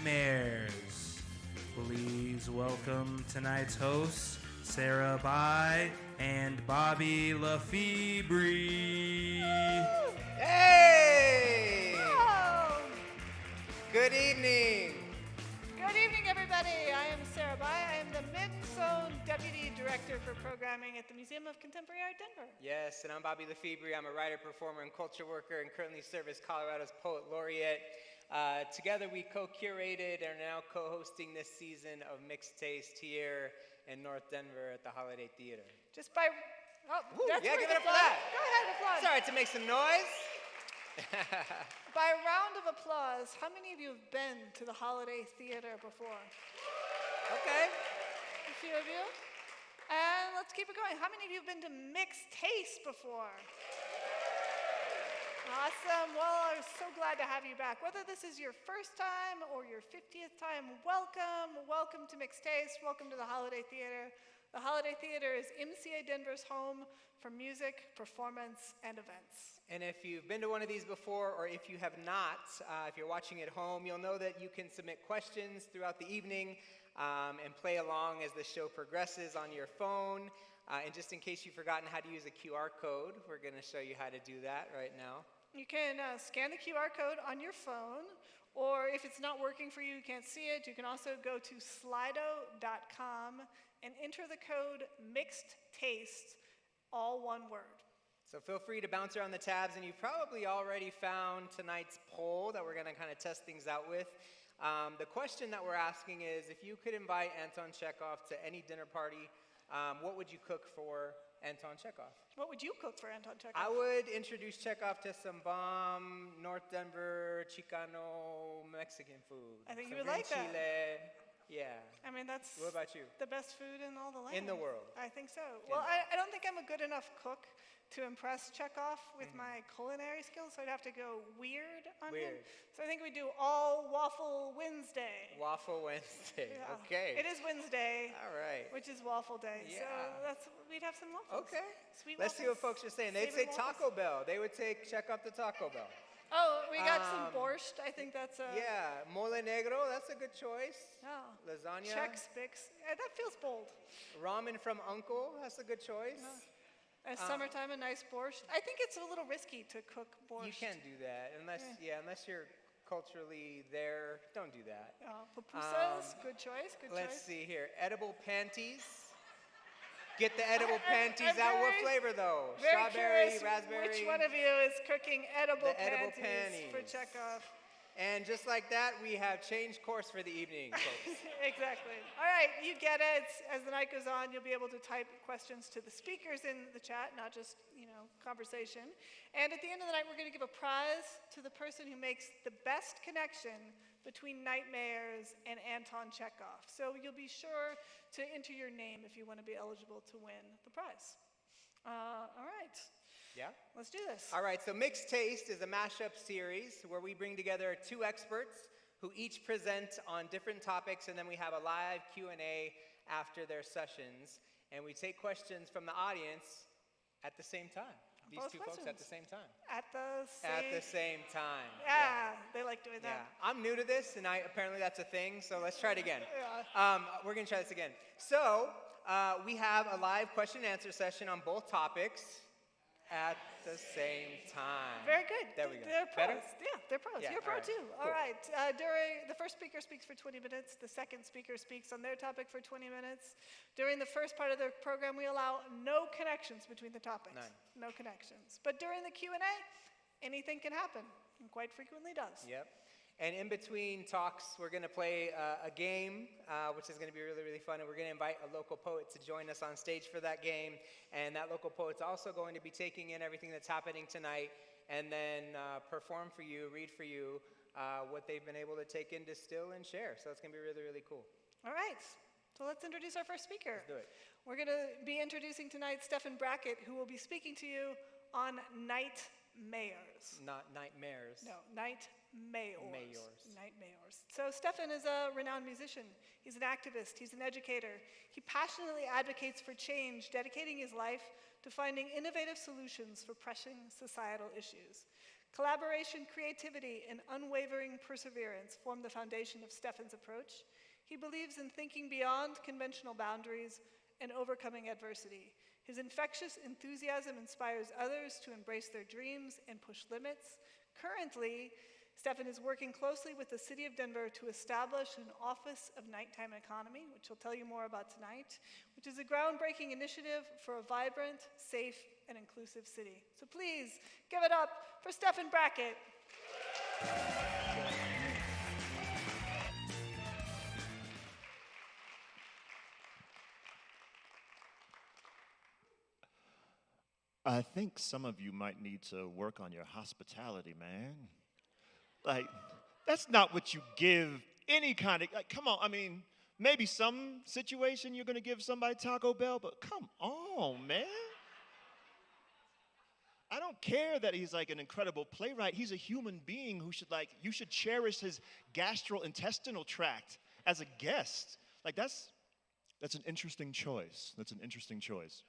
nightmares. Please welcome tonight's hosts, Sarah Bai and Bobby Lefebvre. Hey! Hello! Good evening. Good evening, everybody. I am Sarah Bai. I am the Mid-Zone Deputy Director for Programming at the Museum of Contemporary Art, Denver. Yes, and I'm Bobby Lefebvre. I'm a writer, performer, and culture worker, and currently serve as Colorado's Poet Laureate. Together we co-curated and are now co-hosting this season of Mixed Taste here in North Denver at the Holiday Theater. Just by... Oh, Woo, that's yeah, worth give it up for applause. that. Go ahead, applaud. Sorry to make some noise. By a round of applause, how many of you have been to the Holiday Theater before? Okay. A few of you. And let's keep it going. How many of you have been to Mixed Taste before? Awesome. Well, I'm so glad to have you back. Whether this is your first time or your 50th time, welcome. Welcome to Mixed Taste. Welcome to the Holiday Theater. The Holiday Theater is MCA Denver's home for music, performance, and events. And if you've been to one of these before, or if you have not, if you're watching at home, you'll know that you can submit questions throughout the evening and play along as the show progresses on your phone. And just in case you've forgotten how to use a QR code, we're going to show you how to do that right now. You can scan the QR code on your phone, or if it's not working for you, you can't see it, you can also go to slido.com and enter the code Mixed Taste, all one word. So feel free to bounce around the tabs, and you've probably already found tonight's poll that we're going to kind of test things out with. The question that we're asking is, if you could invite Anton Chekhov to any dinner party, what would you cook for Anton Chekhov? What would you cook for Anton Chekhov? I would introduce Chekhov to some bomb North Denver Chicano Mexican food. I think some you would like chile. that. Yeah. I mean, that's What about you? the best food in all the land. In the world. I think so. Well, I don't think I'm a good enough cook to impress Chekhov with my culinary skills, so I'd have to go weird on him. So I think we do all Waffle Wednesday. Waffle Wednesday. Yeah. Okay. It is Wednesday. All right. Which is Waffle Day. Yeah. So we'd have some waffles. Okay. Sweet Let's see what waffles. folks are saying. They'd say Savory Taco waffles. Bell. They would take Chekhov to Taco Bell. Oh, we got some borscht. I think that's a... Yeah. Mole negro. That's a good choice. Oh. Lasagna. Chex Bix. That feels bold. Ramen from Uncle. That's a good choice. Summertime, a nice borscht. I think it's a little risky to cook borscht. You can't do that unless you're culturally there. Don't do that. Pupusas, good choice, good Let's choice. see here. Edible panties. Get the edible panties out. What flavor though? Very Strawberry, curious raspberry. which one of you is cooking edible, The edible panties for panties. Chekhov? And just like that, we have changed course for the evening, folks. Exactly. All right, you get it. As the night goes on, you'll be able to type questions to the speakers in the chat, not just, conversation. And at the end of the night, we're going to give a prize to the person who makes the best connection between Nightmares and Anton Chekhov. So you'll be sure to enter your name if you want to be eligible to win the prize. All right. Yeah? Let's do this. All right, so Mixed Taste is a mashup series where we bring together two experts who each present on different topics, and then we have a live Q&A after their sessions, and we take questions from the audience at the same time. These Both two folks at questions. the same time. At the same time. Yeah, they like doing Yeah. that. I'm new to this, and apparently that's a thing, so let's try it again. Yeah. We're going to try this again. So, we have a live question and answer session on both topics at the same time. Very good. There we go. They're pros. Better? Yeah, they're pros. Yeah, You're pro all right. too. Cool. All right. During the first speaker speaks for 20 minutes. The second speaker speaks on their topic for 20 minutes. During the first part of the program, we allow no connections between the topics. None. No connections. But during the Q&A, anything can happen, and quite frequently does. Yep. And in between talks, we're going to play a game, which is going to be really, really fun. And we're going to invite a local poet to join us on stage for that game. And that local poet's also going to be taking in everything that's happening tonight and then perform for you, read for you what they've been able to take in, distill, and share. So it's going to be really, really cool. All right. So let's introduce our first speaker. Let's do it. We're going to be introducing tonight Stefan Brackett, who will be speaking to you on Nightmares. Not nightmares. No, Nightmares. Mayors. Nightmares. So Stefan is a renowned musician. He's an activist. He's an educator. He passionately advocates for change, dedicating his life to finding innovative solutions for pressing societal issues. Collaboration, creativity, and unwavering perseverance form the foundation of Stefan's approach. He believes in thinking beyond conventional boundaries and overcoming adversity. His infectious enthusiasm inspires others to embrace their dreams and push limits. Currently, Stefan is working closely with the City of Denver to establish an Office of Nighttime Economy, which he'll tell you more about tonight, which is a groundbreaking initiative for a vibrant, safe, and inclusive city. So please give it up for Stefan Brackett. I think some of you might need to work on your hospitality, man. Like, that's not what you give any kind of, like, come on, I mean, maybe some situation you're gonna give somebody Taco Bell, but come on, man. I don't care that he's like an incredible playwright. He's a human being who should you should cherish his gastrointestinal tract as a guest. Like, that's an interesting choice. That's an interesting choice.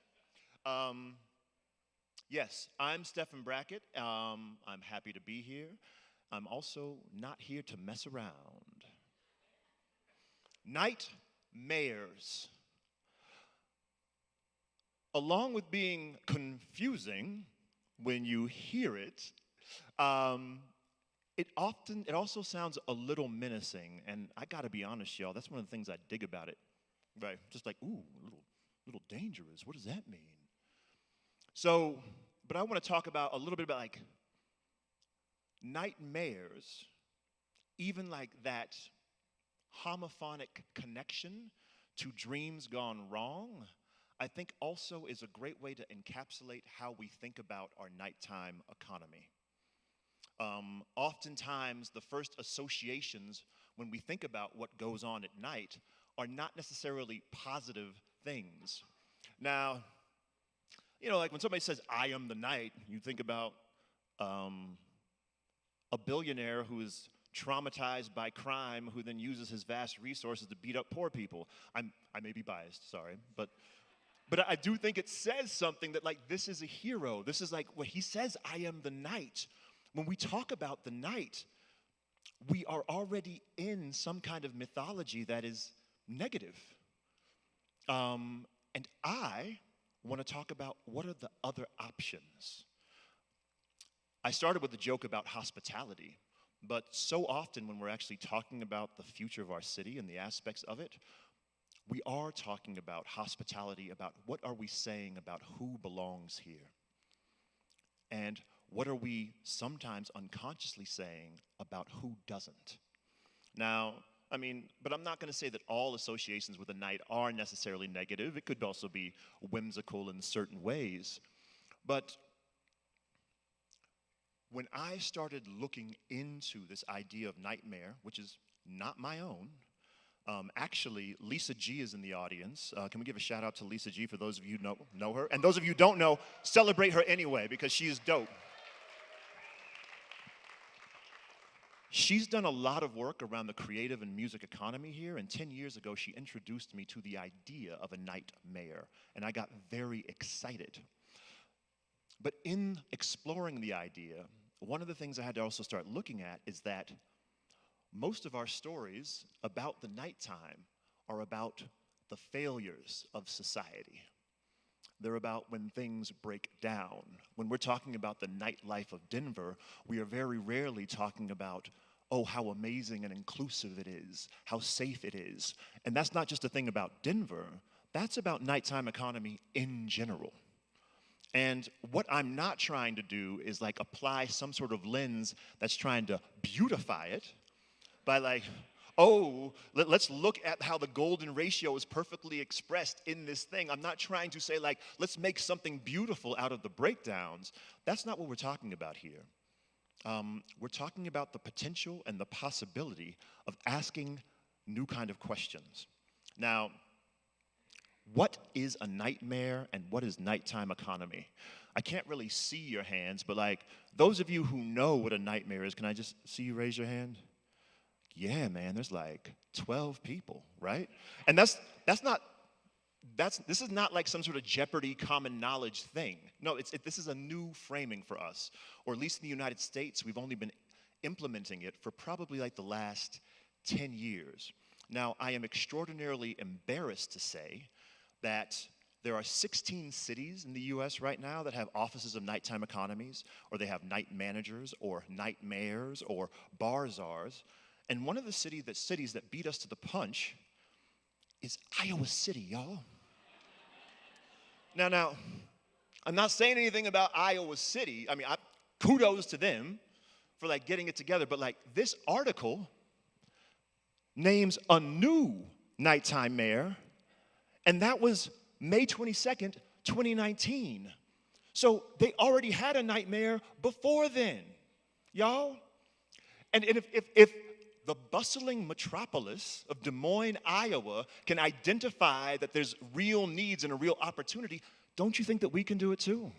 Yes, I'm Stefan Brackett. I'm happy to be here. I'm also not here to mess around. Nightmares. Along with being confusing when you hear it, it also sounds a little menacing. And I gotta be honest, y'all, that's one of the things I dig about it. Right? Just like, ooh, a little dangerous. What does that mean? So, but I want to talk about a little bit about like nightmares, even like that homophonic connection to dreams gone wrong, I think also is a great way to encapsulate how we think about our nighttime economy. Oftentimes, the first associations when we think about what goes on at night are not necessarily positive things. Now, you know, like when somebody says, I am the night, you think about a billionaire who is traumatized by crime who then uses his vast resources to beat up poor people. I may be biased, sorry, but I do think it says something that like this is a hero. This is like what he says, I am the night. When we talk about the night, we are already in some kind of mythology that is negative. And I want to talk about what are the other options. I started with a joke about hospitality, but so often when we're actually talking about the future of our city and the aspects of it, we are talking about hospitality, about what are we saying about who belongs here. And what are we sometimes unconsciously saying about who doesn't? Now, I mean, but I'm not going to say that all associations with the night are necessarily negative. It could also be whimsical in certain ways. But when I started looking into this idea of nightmare, which is not my own, actually, Lisa G is in the audience. Can we give a shout out to Lisa G for those of you who know her? And those of you who don't know, celebrate her anyway because she is dope. She's done a lot of work around the creative and music economy here, and 10 years ago, she introduced me to the idea of a nightmare, and I got very excited. But in exploring the idea, one of the things I had to also start looking at is that most of our stories about the nighttime are about the failures of society. They're about when things break down. When we're talking about the nightlife of Denver, we are very rarely talking about, oh, how amazing and inclusive it is, how safe it is. And that's not just a thing about Denver, that's about nighttime economy in general. And what I'm not trying to do is like apply some sort of lens that's trying to beautify it by like, oh, let's look at how the golden ratio is perfectly expressed in this thing. I'm not trying to say like, let's make something beautiful out of the breakdowns. That's not what we're talking about here. We're talking about the potential and the possibility of asking new kind of questions. Now, what is a nightmare and what is nighttime economy? I can't really see your hands, but like those of you who know what a nightmare is, can I just see you raise your hand? Yeah, man, there's like 12 people, right? And that's not this is not like some sort of Jeopardy common knowledge thing. No, this is a new framing for us, or at least in the United States, we've only been implementing it for probably like the last 10 years. Now, I am extraordinarily embarrassed to say that there are 16 cities in the US right now that have offices of nighttime economies, or they have night managers, or night mayors, or bar czars. And one of the cities that beat us to the punch is Iowa City, y'all. Now, I'm not saying anything about Iowa City. I mean, kudos to them for like getting it together, but like this article names a new nighttime mayor, and that was May 22nd, 2019. So they already had a night mayor before then, y'all. And if the bustling metropolis of Des Moines, Iowa, can identify that there's real needs and a real opportunity, don't you think that we can do it too?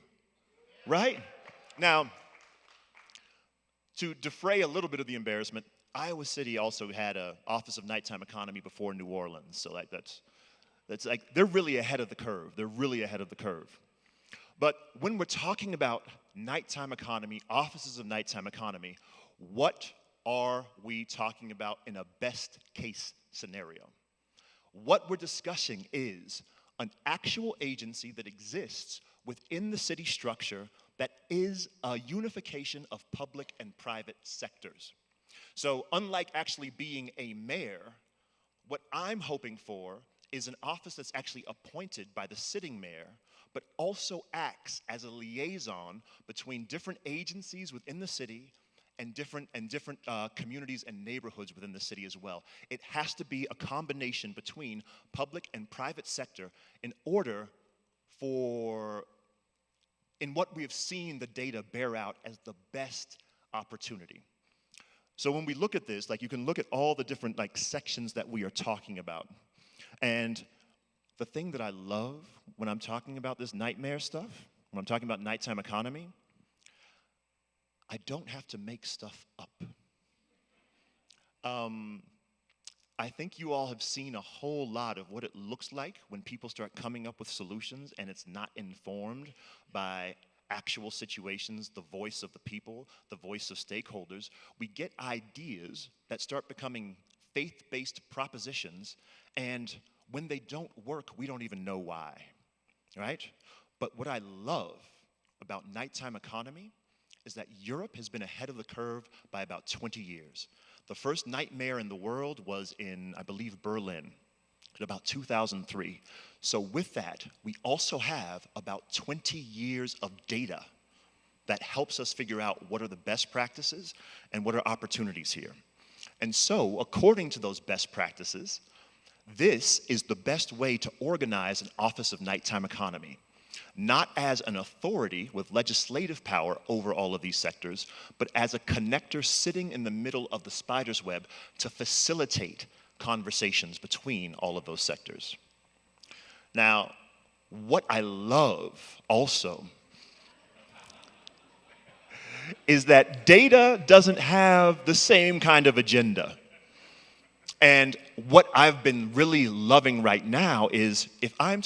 Right? Now, to defray a little bit of the embarrassment, Iowa City also had an Office of Nighttime Economy before New Orleans. So like that's like, they're really ahead of the curve. They're really ahead of the curve. But when we're talking about nighttime economy, offices of nighttime economy, what are we talking about in a best case scenario? What we're discussing is an actual agency that exists within the city structure that is a unification of public and private sectors. So unlike actually being a mayor, what I'm hoping for is an office that's actually appointed by the sitting mayor, but also acts as a liaison between different agencies within the city and different communities and neighborhoods within the city as well. It has to be a combination between public and private sector in order for, in what we have seen the data bear out as the best opportunity. So when we look at this, like you can look at all the different like sections that we are talking about. And the thing that I love when I'm talking about this nightmare stuff, when I'm talking about nighttime economy, I don't have to make stuff up. I think you all have seen a whole lot of what it looks like when people start coming up with solutions and it's not informed by actual situations, the voice of the people, the voice of stakeholders. We get ideas that start becoming faith-based propositions, and when they don't work, we don't even know why, right? But what I love about nighttime economy is that Europe has been ahead of the curve by about 20 years. The first night mayor in the world was in, I believe, Berlin in about 2003. So with that, we also have about 20 years of data that helps us figure out what are the best practices and what are opportunities here. And so, according to those best practices, this is the best way to organize an office of nighttime economy. Not as an authority with legislative power over all of these sectors, but as a connector sitting in the middle of the spider's web to facilitate conversations between all of those sectors. Now, what I love also is that data doesn't have the same kind of agenda. And what I've been really loving right now is if I'm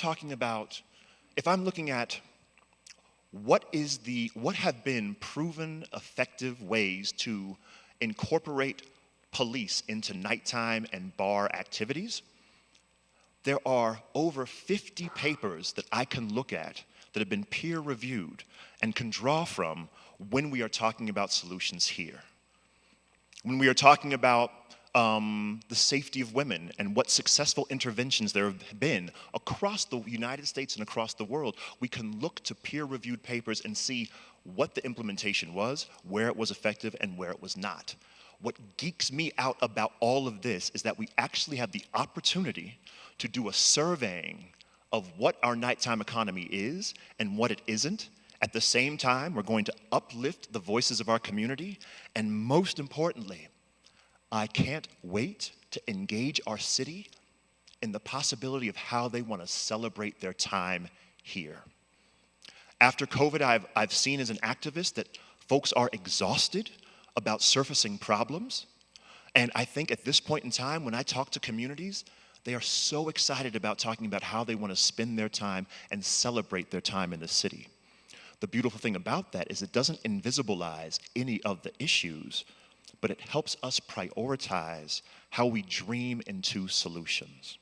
looking at what have been proven effective ways to incorporate police into nighttime and bar activities, there are over 50 papers that I can look at that have been peer reviewed and can draw from when we are talking about solutions here. When we are talking about the safety of women and what successful interventions there have been across the United States and across the world, we can look to peer-reviewed papers and see what the implementation was, where it was effective, and where it was not. What geeks me out about all of this is that we actually have the opportunity to do a surveying of what our nighttime economy is and what it isn't. At the same time, we're going to uplift the voices of our community, and most importantly, I can't wait to engage our city in the possibility of how they want to celebrate their time here. After COVID, I've seen as an activist that folks are exhausted about surfacing problems. And I think at this point in time, when I talk to communities, They are so excited about talking about how they want to spend their time and celebrate their time in the city. The beautiful thing about that is it doesn't invisibilize any of the issues, but it helps us prioritize how we dream into solutions.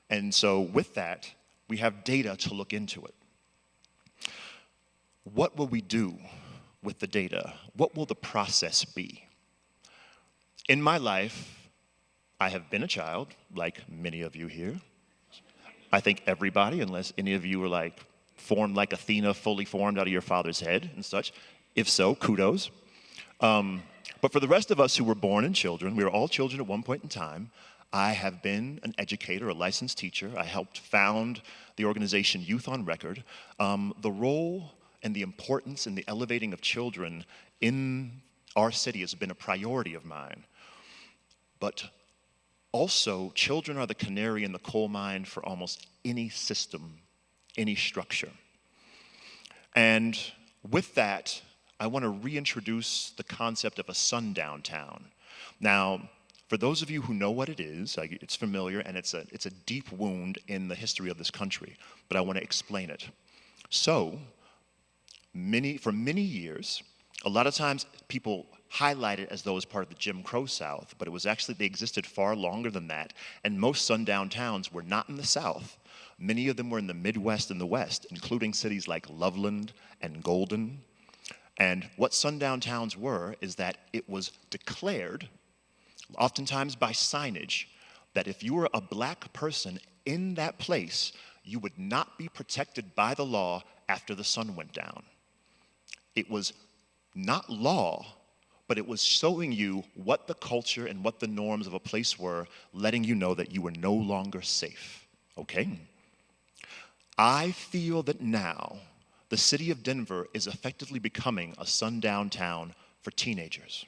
And so with that, we have data to look into it. What will we do with the data? What will the process be? In my life, I have been a child, like many of you here. I think everybody, unless any of you were like formed like Athena, fully formed out of your father's head and such. If so, kudos. But for the rest of us who were born in children, we were all children at one point in time. I have been an educator, a licensed teacher. I helped found the organization Youth on Record. The role and the importance and the elevating of children in our city has been a priority of mine. But also, children are the canary in the coal mine for almost any system, any structure. And with that, I want to reintroduce the concept of a sundown town. Now, for those of you who know what it is, it's familiar and it's a deep wound in the history of this country, but I want to explain it. So, for many years, a lot of times people highlight it as though it was part of the Jim Crow South, but it was actually, they existed far longer than that, and most sundown towns were not in the South. Many of them were in the Midwest and the West, including cities like Loveland and Golden. And what sundown towns were is that it was declared, oftentimes by signage, that if you were a black person in that place, you would not be protected by the law after the sun went down. It was not law, but it was showing you what the culture and what the norms of a place were, letting you know that you were no longer safe, okay? I feel that now the city of Denver is effectively becoming a sundown town for teenagers.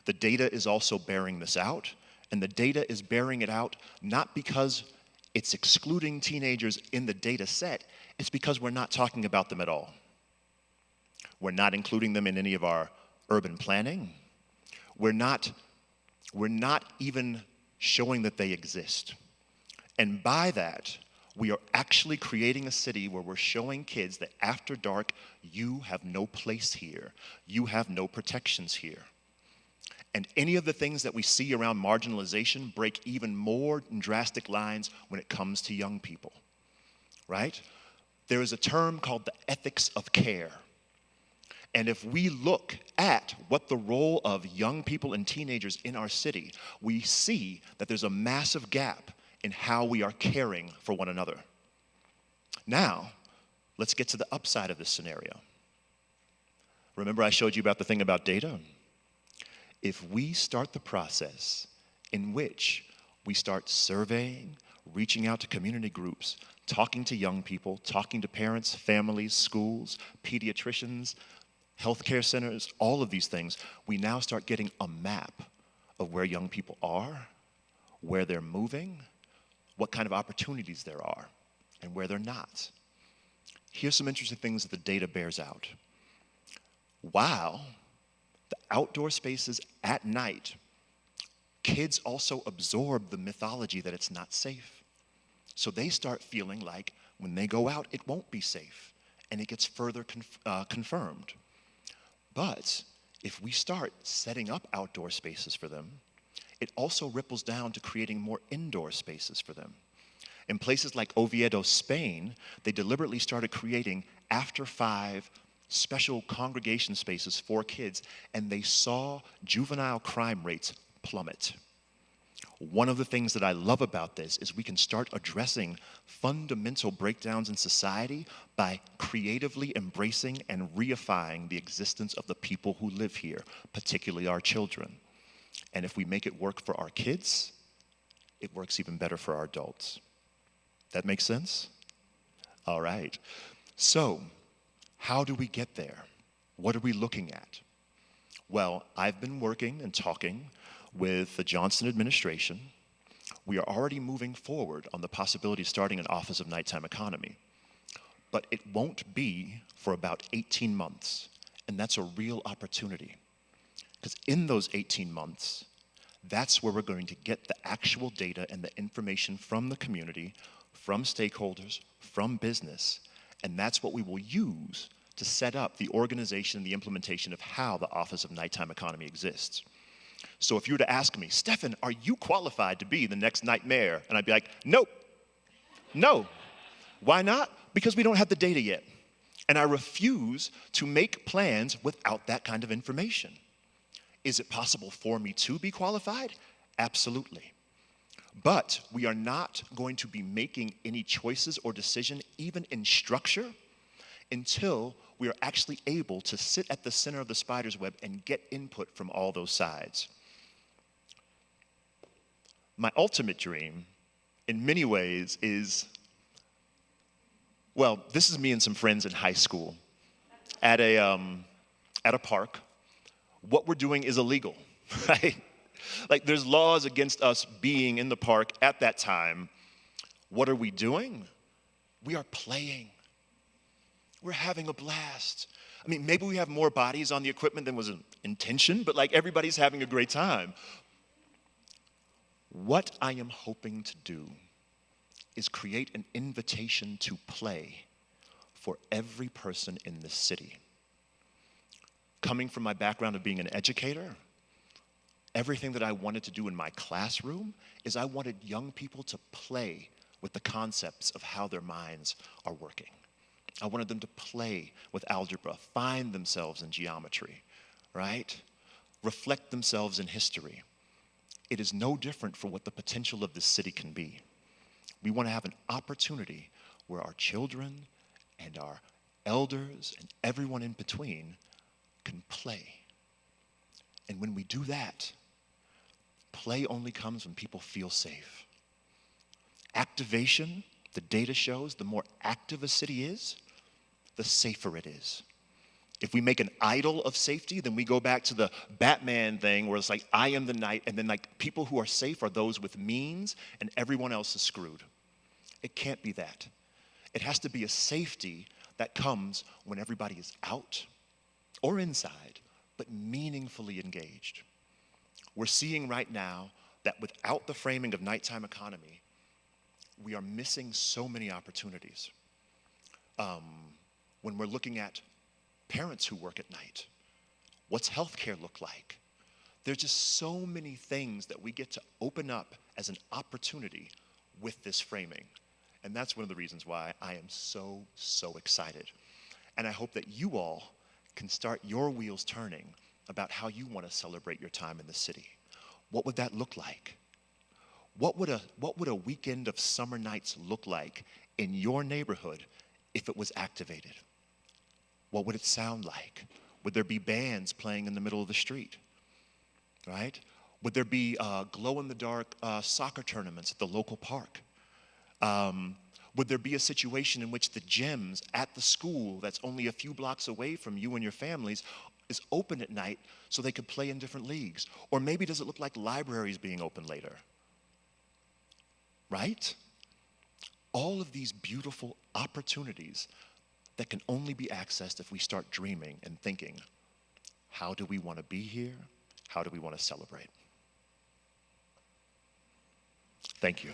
The data is also bearing this out, and the data is bearing it out not because it's excluding teenagers in the data set, it's because we're not talking about them at all. We're not including them in any of our urban planning. We're not even showing that they exist. And by that, we are actually creating a city where we're showing kids that after dark, you have no place here. You have no protections here. And any of the things that we see around marginalization break even more drastic lines when it comes to young people, right? There is a term called the ethics of care. And if we look at what the role of young people and teenagers in our city, we see that there's a massive gap in how we are caring for one another. Now, let's get to the upside of this scenario. Remember I showed you about the thing about data? If we start the process in which we start surveying, reaching out to community groups, talking to young people, talking to parents, families, schools, pediatricians, healthcare centers, all of these things, we now start getting a map of where young people are, where they're moving, what kind of opportunities there are, and where they're not. Here's some interesting things that the data bears out. While the outdoor spaces at night, kids also absorb the mythology that it's not safe. So they start feeling like when they go out, it won't be safe, and it gets further confirmed. But if we start setting up outdoor spaces for them, it also ripples down to creating more indoor spaces for them. In places like Oviedo, Spain, they deliberately started creating after 5 special congregation spaces for kids, and they saw juvenile crime rates plummet. One of the things that I love about this is we can start addressing fundamental breakdowns in society by creatively embracing and reifying the existence of the people who live here, particularly our children. And if we make it work for our kids, it works even better for our adults. That makes sense? All right. So, how do we get there? What are we looking at? Well, I've been working and talking with the Johnson administration. We are already moving forward on the possibility of starting an Office of Nighttime Economy. But it won't be for about 18 months, and that's a real opportunity. Because in those 18 months, That's where we're going to get the actual data and the information from the community, from stakeholders, from business, and that's what we will use to set up the organization and the implementation of how the Office of Nighttime Economy exists. So if you were to ask me, Stefan, are you qualified to be the next night mayor? And I'd be like, nope, no. Why not? Because we don't have the data yet. And I refuse to make plans without that kind of information. Is it possible for me to be qualified? Absolutely. But we are not going to be making any choices or decision, even in structure, until we are actually able to sit at the center of the spider's web and get input from all those sides. My ultimate dream, in many ways, is, well, this is me and some friends in high school at a park. What we're doing is illegal, right? Like, there's laws against us being in the park at that time. What are we doing? We are playing. We're having a blast. I mean, maybe we have more bodies on the equipment than was intention, but like everybody's having a great time. What I am hoping to do is create an invitation to play for every person in this city. Coming from my background of being an educator, everything that I wanted to do in my classroom is I wanted young people to play with the concepts of how their minds are working. I wanted them to play with algebra, find themselves in geometry, right? Reflect themselves in history. It is no different for what the potential of this city can be. We want to have an opportunity where our children and our elders and everyone in between can play. And when we do that, play only comes when people feel safe. Activation, the data shows, the more active a city is, the safer it is. If we make an idol of safety, then we go back to the Batman thing where it's like, I am the knight, and then like people who are safe are those with means, and everyone else is screwed. It can't be that. It has to be a safety that comes when everybody is out or inside, but meaningfully engaged. We're seeing right now that without the framing of nighttime economy, we are missing so many opportunities. When we're looking at parents who work at night, what's healthcare look like? There's just so many things that we get to open up as an opportunity with this framing. And that's one of the reasons why I am so, so excited. And I hope that you all can start your wheels turning about how you want to celebrate your time in the city. What would that look like? What would a weekend of summer nights look like in your neighborhood if it was activated? What would it sound like? Would there be bands playing in the middle of the street, right? Would there be glow-in-the-dark soccer tournaments at the local park? Would there be a situation in which the gyms at the school that's only a few blocks away from you and your families is open at night so they could play in different leagues? Or maybe does it look like libraries being open later? Right? All of these beautiful opportunities that can only be accessed if we start dreaming and thinking, how do we want to be here? How do we want to celebrate? Thank you.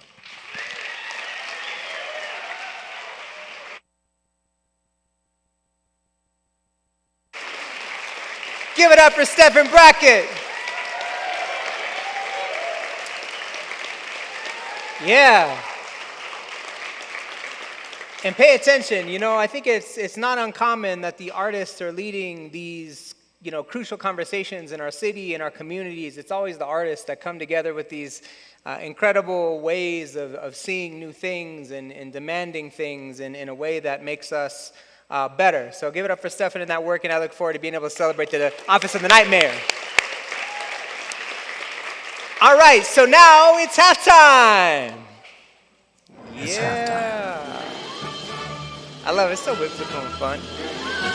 Give it up for Stefan Brackett. Yeah. And pay attention, I think it's not uncommon that the artists are leading these, crucial conversations in our city, in our communities. It's always the artists that come together with these incredible ways of seeing new things and demanding things in a way that makes us better. So give it up for Stefan and that work, and I look forward to being able to celebrate the Office of the Night Mayor. All right, so now it's halftime. It's halftime. I love it. It's so whimsical and fun.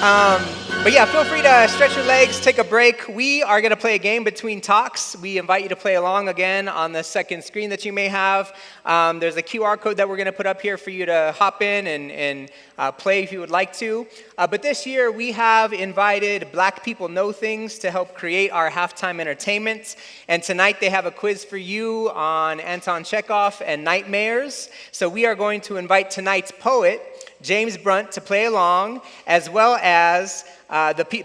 But yeah, feel free to stretch your legs, take a break. We are going to play a game between talks. We invite you to play along again on the second screen that you may have. There's a QR code that we're going to put up here for you to hop in and play if you would like to. But this year we have invited Black People Know Things to help create our halftime entertainment. And tonight they have a quiz for you on Anton Chekhov and nightmares. So we are going to invite tonight's poet, James Brunt, to play along, as well as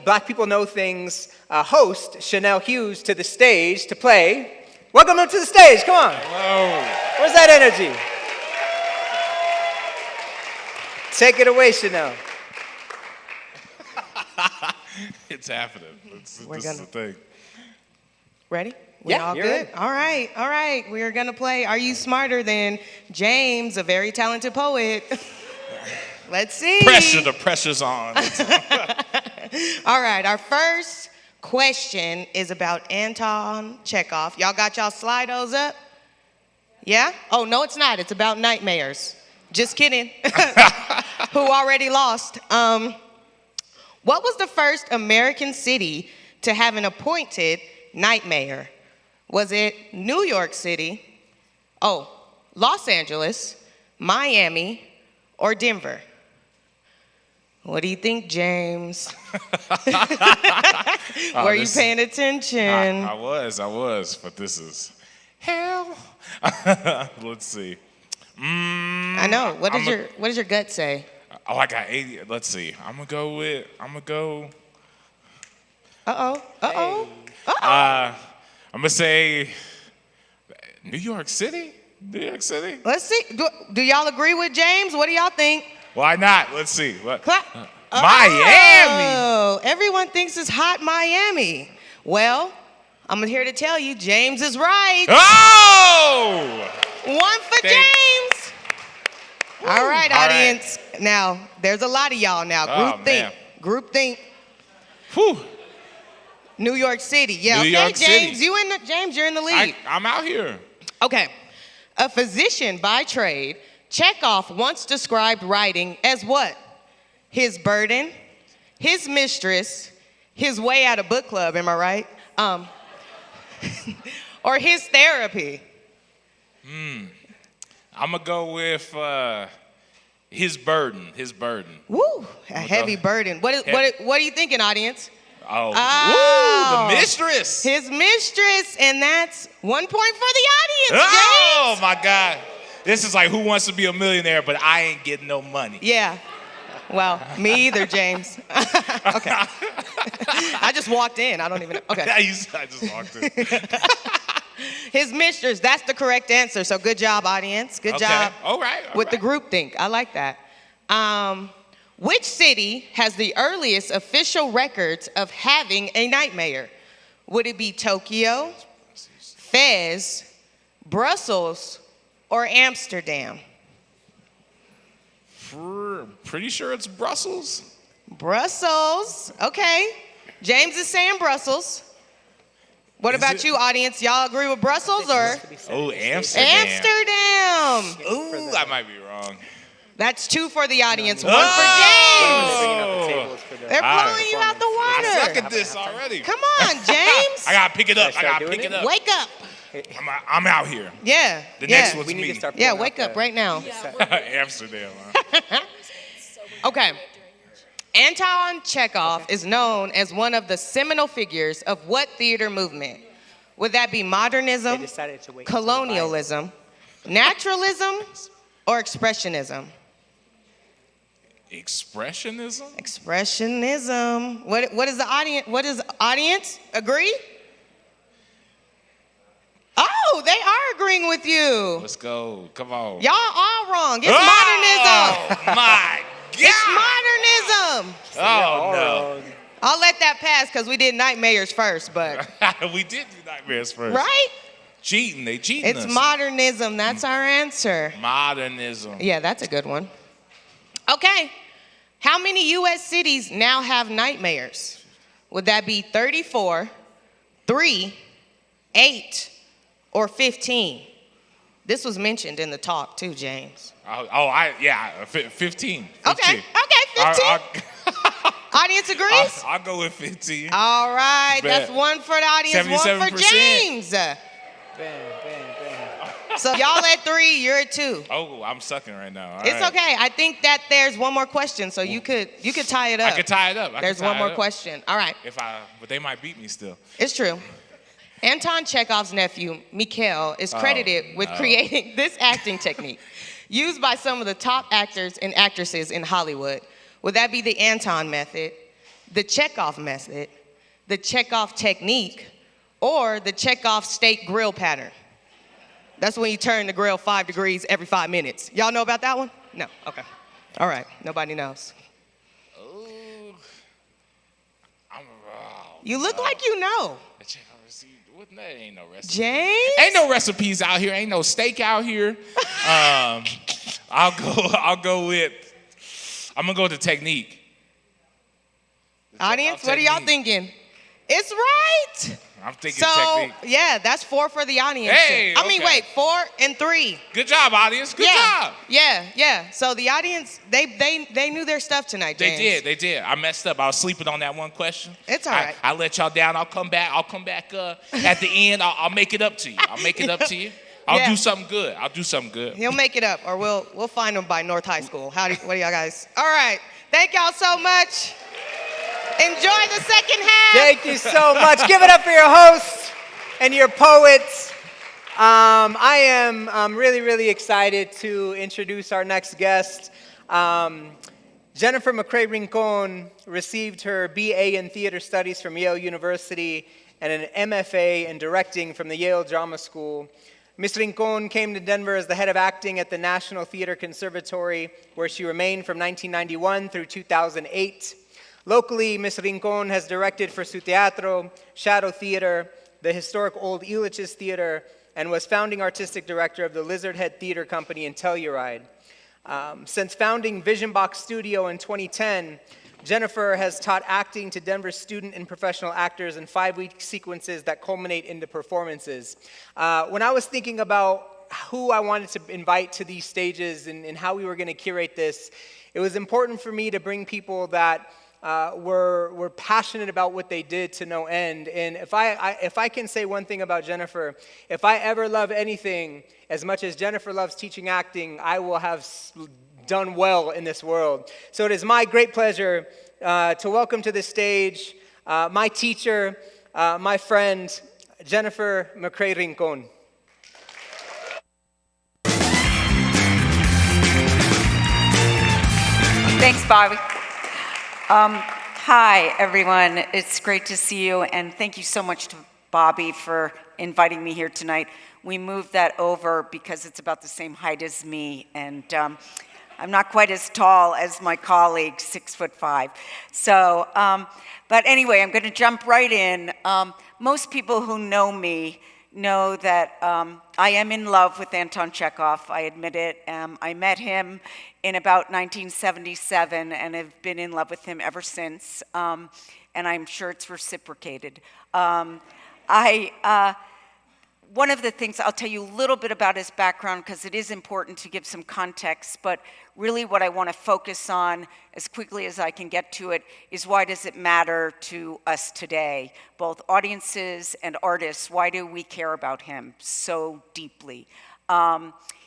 Black People Know Things host, Chanel Hughes, to the stage to play. Welcome them to the stage, come on. Hello. Where's that energy? Take it away, Chanel. It's happening. This is the thing. Ready? We Yeah, all you're good? in. All right. We are gonna play Are You Smarter Than James, a very talented poet. Let's see. The pressure's on. All right, our first question is about Anton Chekhov. Y'all got y'all Slidos up? Yeah? Oh, no, it's not. It's about nightmares. Just kidding. Who already lost. What was the first American city to have an appointed night mayor? Was it New York City, Los Angeles, Miami, or Denver? What do you think, James? Were you paying attention? I was, but this is hell. Let's see. I know. What does your gut say? I got 80. Let's see. I'm gonna go. Uh-oh. I'm gonna say New York City. Let's see. Do y'all agree with James? What do y'all think? Why not? Let's see. What? Miami. Oh, everyone thinks it's hot Miami. Well, I'm here to tell you, James is right. Oh! One for James. All right, audience. Right. Now, there's a lot of y'all now. Group think. Whew. New York City. Yeah, New okay, York James. City. James, you're in the lead. I'm out here. Okay. A physician by trade, Chekhov once described writing as what? His burden, his mistress, his way out of book club, am I right? Or his therapy. I'm gonna go with his burden. Woo, a heavy burden. What are you thinking, audience? Oh, woo, the mistress. His mistress, and that's 1 point for the audience, Oh, James. my God. This is like Who Wants to Be a Millionaire, but I ain't getting no money. Yeah. Well, me either, James. Okay. I just walked in. I don't even know. Okay. I just walked in. His mistress, that's the correct answer. So good job, audience. Good job. All right. With the group think. I like that. Which city has the earliest official records of having a night mayor? Would it be Tokyo, Fez, Brussels, or Amsterdam? Pretty sure it's Brussels. Brussels. Okay. James is saying Brussels. What about you, audience? Y'all agree with Brussels or? Oh, Amsterdam. Amsterdam. Ooh, I might be wrong. That's 2 for the audience. 1 for James. Oh. They're blowing you out the I water. suck at this already. Come on, James. I gotta pick it up. Wake up. I'm out here. Yeah. The next one's We need me. to start Yeah, pulling wake out up right now. Amsterdam. Huh? Okay. Anton Chekhov is known as one of the seminal figures of what theater movement? Would that be modernism, They decided to wait colonialism, naturalism, or expressionism? Expressionism? Expressionism. What is the audience? What is audience? Agree? Oh, they are agreeing with you. Let's go. Come on. Y'all all wrong. It's modernism. Oh, my God. It's modernism. Oh, no. I'll let that pass because we did nightmares first, but. We did do nightmares first. Right? Cheating. They cheating us. It's modernism. That's our answer. Modernism. Yeah, that's a good one. Okay. How many U.S. cities now have night mayors? Would that be 34, 3, 8, or 15? This was mentioned in the talk too, James. 15. 15. Okay, 15. Audience agrees? I'll go with 15. All right, Bet. that's one for the audience, one for 77%. James. Bam, bam, bam. So y'all at 3, you're at 2. Oh, I'm sucking right now. All It's right. okay. I think that there's one more question, so you could tie it up. I could tie it up. There's one more question. All right. But they might beat me still. It's true. Anton Chekhov's nephew, Mikhail, is credited with creating this acting technique used by some of the top actors and actresses in Hollywood. Would that be the Anton method, the Chekhov method, the Chekhov technique, or the Chekhov steak grill pattern? That's when you turn the grill 5 degrees every 5 minutes. Y'all know about that one? No, okay. All right, nobody knows. Oh, You look like you know. the Chekhov recipe. What? That ain't no recipe. James? Ain't no recipes out here. Ain't no steak out here. I'm gonna go with the technique. Audience, Chekhov what are y'all technique. thinking? It's right. I'm thinking So, technique. yeah, that's 4 for the audience. Hey, I mean, okay. wait, 4 and 3. Good job, audience. Good job. Yeah. So the audience, they knew their stuff tonight, James. They did. I messed up. I was sleeping on that one question. It's all right. I let y'all down. I'll come back at the end. I'll make it up to you. I'll Yeah. do something good. He'll make it up, or we'll find him by North High School. What do y'all guys? All right. Thank y'all so much. Enjoy the second half. Thank you so much. Give it up for your hosts and your poets. I am really, really excited to introduce our next guest. Jennifer McCray Rincon received her BA in Theater Studies from Yale University and an MFA in Directing from the Yale Drama School. Ms. Rincon came to Denver as the head of acting at the National Theater Conservatory, where she remained from 1991 through 2008. Locally, Ms. Rincon has directed for Su Teatro, Shadow Theater, the historic Old Elitch's Theater, and was founding artistic director of the Lizardhead Theater Company in Telluride. Since founding Vision Box Studio in 2010, Jennifer has taught acting to Denver student and professional actors in 5-week sequences that culminate into performances. When I was thinking about who I wanted to invite to these stages and how we were going to curate this, it was important for me to bring people that were passionate about what they did to no end. And if I can say one thing about Jennifer, if I ever love anything as much as Jennifer loves teaching acting, I will have done well in this world. So it is my great pleasure to welcome to the stage my teacher, my friend, Jennifer McCray Rincon. Thanks, Bobby. Hi, everyone. It's great to see you, and thank you so much to Bobby for inviting me here tonight. We moved that over because it's about the same height as me, and I'm not quite as tall as my colleague, 6'5". So, but anyway, I'm going to jump right in. Most people who know me know that I am in love with Anton Chekhov. I admit it. I met him in about 1977 and have been in love with him ever since, and I'm sure it's reciprocated. One of the things, I'll tell you a little bit about his background because it is important to give some context, but really what I want to focus on as quickly as I can get to it is why does it matter to us today, both audiences and artists? Why do we care about him so deeply?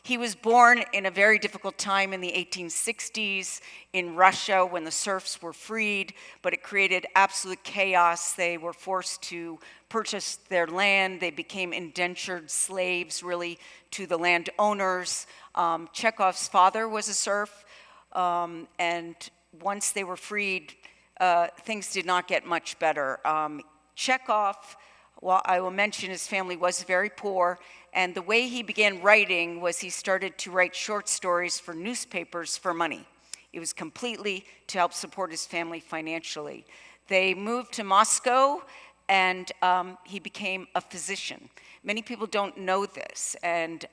He was born in a very difficult time in the 1860s in Russia when the serfs were freed, but it created absolute chaos. They were forced to purchase their land. They became indentured slaves, really, to the landowners. Chekhov's father was a serf, and once they were freed, things did not get much better. Chekhov, well, I will mention his family was very poor, and the way he began writing was he started to write short stories for newspapers for money. It was completely to help support his family financially. They moved to Moscow, and he became a physician. Many people don't know this, and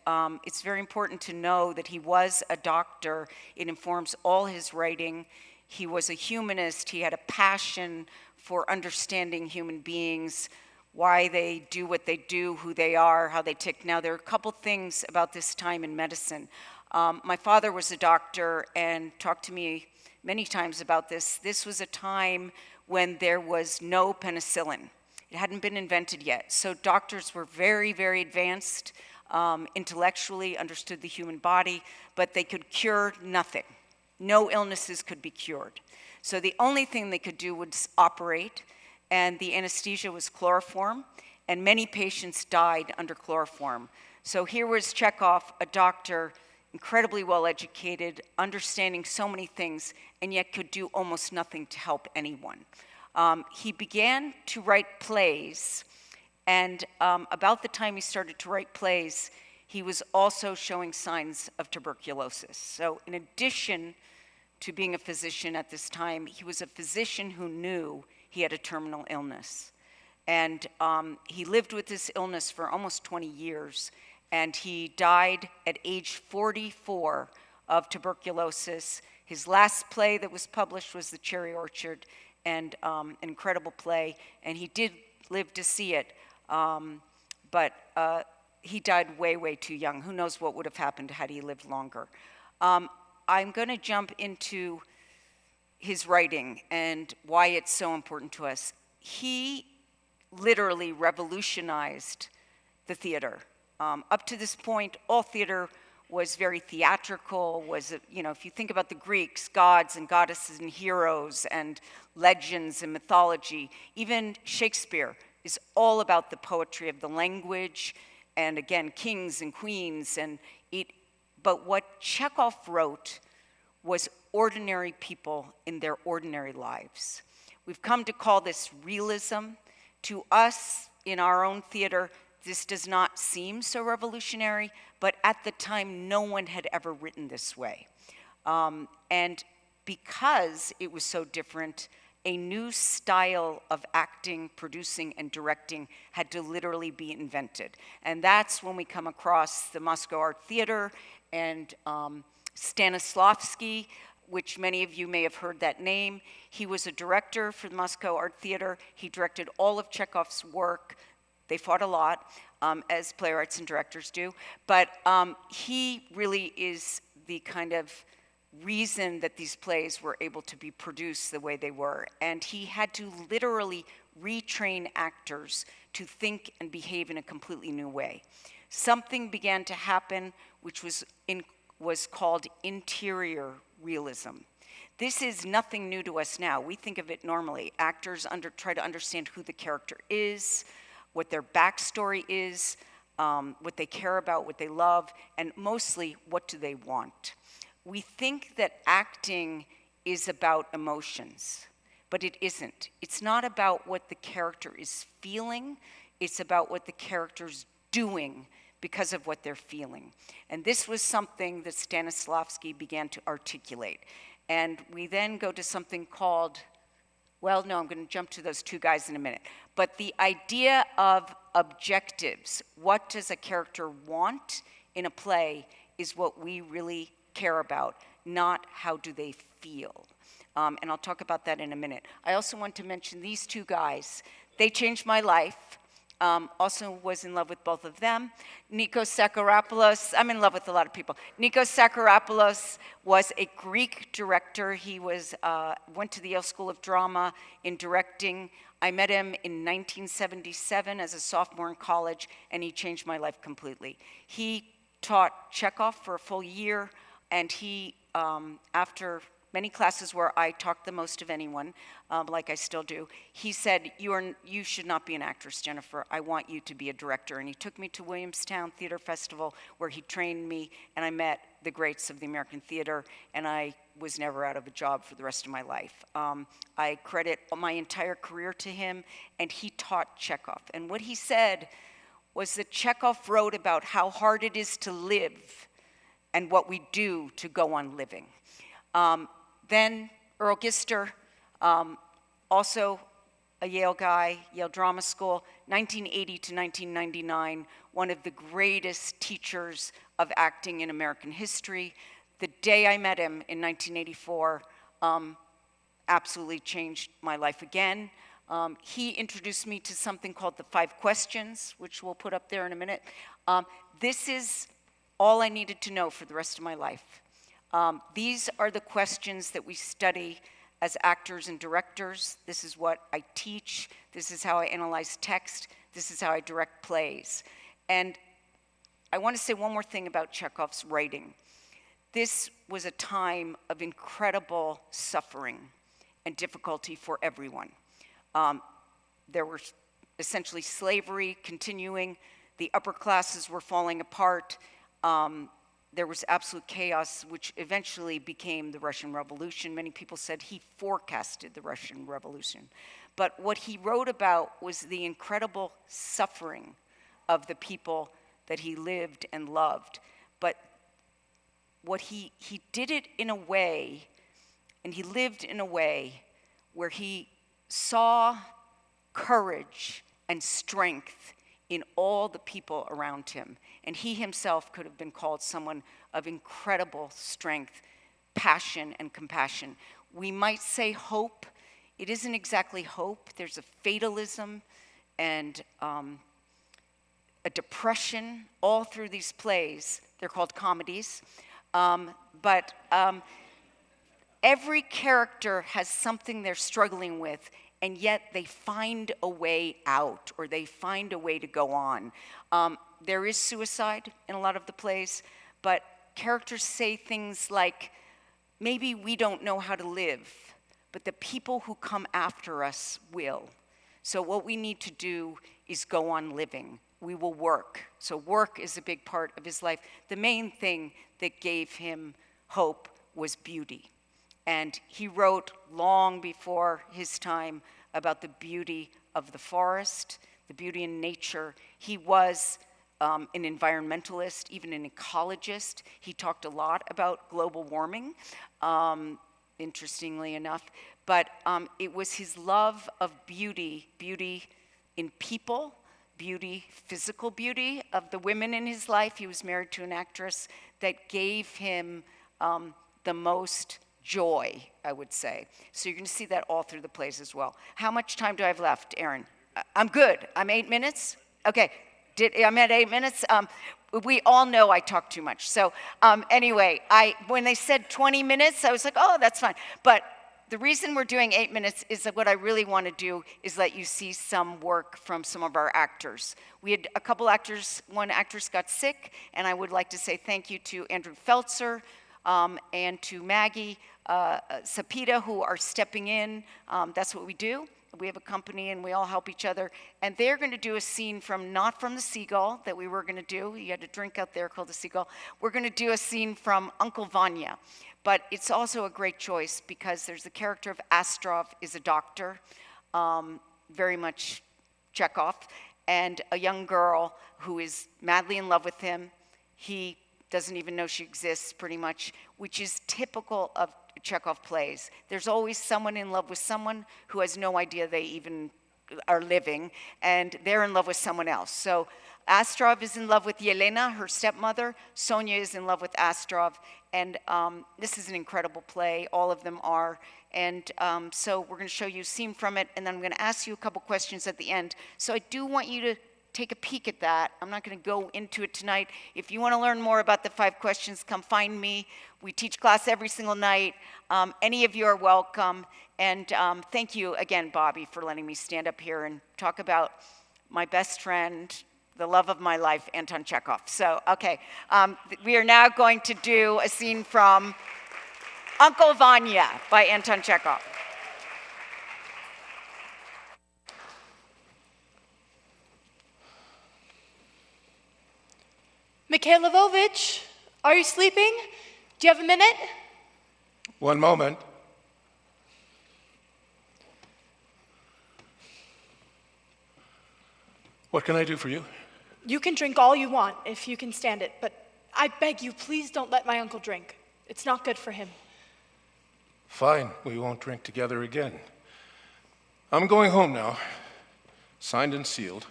it's very important to know that he was a doctor. It informs all his writing. He was a humanist. He had a passion for understanding human beings. why they do what they do, who they are, how they tick. Now, there are a couple things about this time in medicine. My father was a doctor and talked to me many times about this. This was a time when there was no penicillin. It hadn't been invented yet. So doctors were very, very advanced, intellectually understood the human body, but they could cure nothing. No illnesses could be cured. So the only thing they could do was operate, and the anesthesia was chloroform, and many patients died under chloroform. So here was Chekhov, a doctor, incredibly well educated, understanding so many things, and yet could do almost nothing to help anyone. He began to write plays, and about the time he started to write plays, he was also showing signs of tuberculosis. So in addition to being a physician at this time, he was a physician who knew he had a terminal illness. And he lived with this illness for almost 20 years, and he died at age 44 of tuberculosis. His last play that was published was The Cherry Orchard, and an incredible play, and he did live to see it, but he died way, way too young. Who knows what would have happened had he lived longer. I'm going to jump into his writing and why it's so important to us. He literally revolutionized the theater. Up to this point, all theater was very theatrical, if you think about the Greeks, gods and goddesses and heroes and legends and mythology, even Shakespeare is all about the poetry of the language, and again, kings and queens, but what Chekhov wrote was ordinary people in their ordinary lives. We've come to call this realism. To us, in our own theater, this does not seem so revolutionary, but at the time, no one had ever written this way. And because it was so different, a new style of acting, producing, and directing had to literally be invented. And that's when we come across the Moscow Art Theater and Stanislavski, which many of you may have heard that name. He was a director for the Moscow Art Theater. He directed all of Chekhov's work. They fought a lot, as playwrights and directors do, but he really is the kind of reason that these plays were able to be produced the way they were. And he had to literally retrain actors to think and behave in a completely new way. Something began to happen which was called interior realism. This is nothing new to us now. We think of it normally. Actors try to understand who the character is, what their backstory is, what they care about, what they love, and mostly, what do they want. We think that acting is about emotions, but it isn't. It's not about what the character is feeling, it's about what the character's doing because of what they're feeling. And this was something that Stanislavski began to articulate. And we then go to something called, well, no, I'm going to jump to those two guys in a minute. But the idea of objectives, what does a character want in a play, is what we really care about, not how do they feel. And I'll talk about that in a minute. I also want to mention these two guys. They changed my life. Also was in love with both of them. Nikos Sakharopoulos, I'm in love with a lot of people. Nikos Sakharopoulos was a Greek director. He went to the Yale School of Drama in directing. I met him in 1977 as a sophomore in college, and he changed my life completely. He taught Chekhov for a full year, and he, after many classes where I talked the most of anyone, like I still do, he said, you should not be an actress, Jennifer. I want you to be a director. And he took me to Williamstown Theater Festival, where he trained me, and I met the greats of the American theater, and I was never out of a job for the rest of my life. I credit my entire career to him, and he taught Chekhov. And what he said was that Chekhov wrote about how hard it is to live and what we do to go on living. Then Earl Gister, also a Yale guy, Yale Drama School, 1980 to 1999, one of the greatest teachers of acting in American history. The day I met him in 1984 absolutely changed my life again. He introduced me to something called the 5 questions, which we'll put up there in a minute. This is all I needed to know for the rest of my life. These are the questions that we study as actors and directors. This is what I teach. This is how I analyze text. This is how I direct plays. And I want to say one more thing about Chekhov's writing. This was a time of incredible suffering and difficulty for everyone. There were essentially slavery continuing. The upper classes were falling apart. There was absolute chaos, which eventually became the Russian Revolution. Many people said he forecasted the Russian Revolution. But what he wrote about was the incredible suffering of the people that he lived and loved. But what he did it in a way, and he lived in a way where he saw courage and strength in all the people around him. And he himself could have been called someone of incredible strength, passion, and compassion. We might say hope. It isn't exactly hope. There's a fatalism and a depression all through these plays. They're called comedies. But every character has something they're struggling with, and yet they find a way out, or they find a way to go on. There is suicide in a lot of the plays, but characters say things like, maybe we don't know how to live, but the people who come after us will. So what we need to do is go on living. We will work. So work is a big part of his life. The main thing that gave him hope was beauty. And he wrote long before his time about the beauty of the forest, the beauty in nature. He was an environmentalist, even an ecologist. He talked a lot about global warming, interestingly enough. But it was his love of beauty, beauty in people, beauty, physical beauty of the women in his life. He was married to an actress that gave him the most joy, I would say. So you're going to see that all through the plays as well. How much time do I have left, Aaron? I'm good. I'm 8 minutes? Okay. I'm at 8 minutes. We all know I talk too much. So anyway, when they said 20 minutes, I was like, oh, that's fine. But the reason we're doing 8 minutes is that what I really want to do is let you see some work from some of our actors. We had a couple actors, one actress got sick, and I would like to say thank you to Andrew Feltzer and to Maggie Sapita, who are stepping in. That's what we do. We have a company and we all help each other. And they're going to do a scene not from The Seagull that we were going to do. You had a drink out there called The Seagull. We're going to do a scene from Uncle Vanya. But it's also a great choice because there's the character of Astrov is a doctor, very much Chekhov, and a young girl who is madly in love with him. He doesn't even know she exists pretty much, which is typical of Chekhov plays. There's always someone in love with someone who has no idea they even are living, and they're in love with someone else. So Astrov is in love with Yelena, her stepmother. Sonia is in love with Astrov, and this is an incredible play. All of them are. And so we're going to show you a scene from it, and then I'm going to ask you a couple questions at the end. So I do want you to take a peek at that. I'm not going to go into it tonight. If you want to learn more about the 5 questions, come find me. We teach class every single night. Any of you are welcome. And thank you again, Bobby, for letting me stand up here and talk about my best friend, the love of my life, Anton Chekhov. So, okay, we are now going to do a scene from Uncle Vanya by Anton Chekhov. Mikhail Lvovich, are you sleeping? Do you have a minute? One moment. What can I do for you? You can drink all you want if you can stand it, but I beg you, please don't let my uncle drink. It's not good for him. Fine, we won't drink together again. I'm going home now, signed and sealed.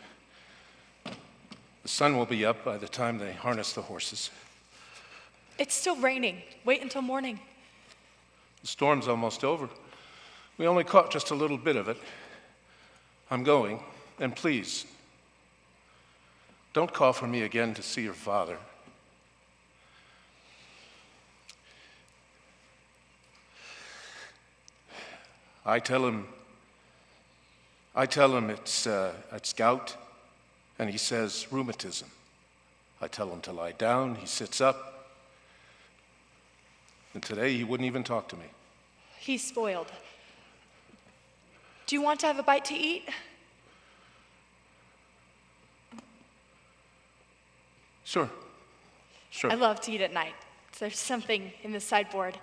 The sun will be up by the time they harness the horses. It's still raining. Wait until morning. The storm's almost over. We only caught just a little bit of it. I'm going, and please, don't call for me again to see your father. I tell him it's gout, and he says rheumatism. I tell him to lie down, he sits up, and today he wouldn't even talk to me. He's spoiled. Do you want to have a bite to eat? Sure. I love to eat at night. There's something in the sideboard.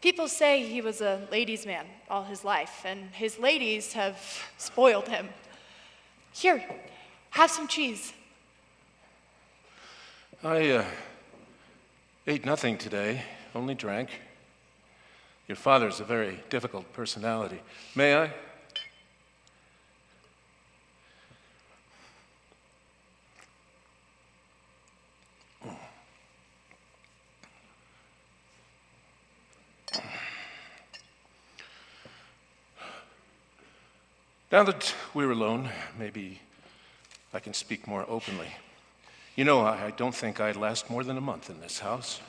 People say he was a ladies' man all his life, and his ladies have spoiled him. Here, have some cheese. I ate nothing today, only drank. Your father's a very difficult personality. May I? Now that we're alone, maybe I can speak more openly. You know, I don't think I'd last more than a month in this house.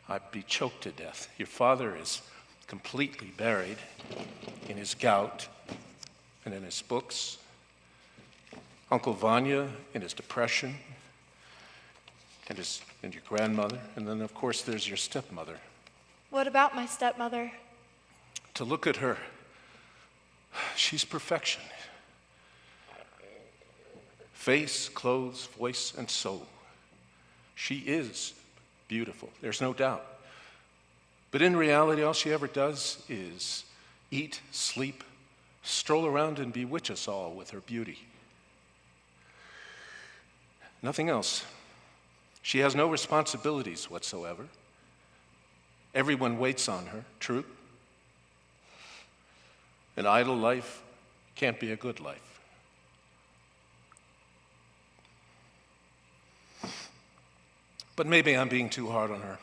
I'd be choked to death. Your father is completely buried in his gout and in his books. Uncle Vanya in his depression, and your grandmother, and then of course there's your stepmother. What about my stepmother? To look at her, she's perfection. Face, clothes, voice, and soul. She is beautiful, there's no doubt. But in reality, all she ever does is eat, sleep, stroll around and bewitch us all with her beauty. Nothing else. She has no responsibilities whatsoever. Everyone waits on her, true? An idle life can't be a good life. But maybe I'm being too hard on her.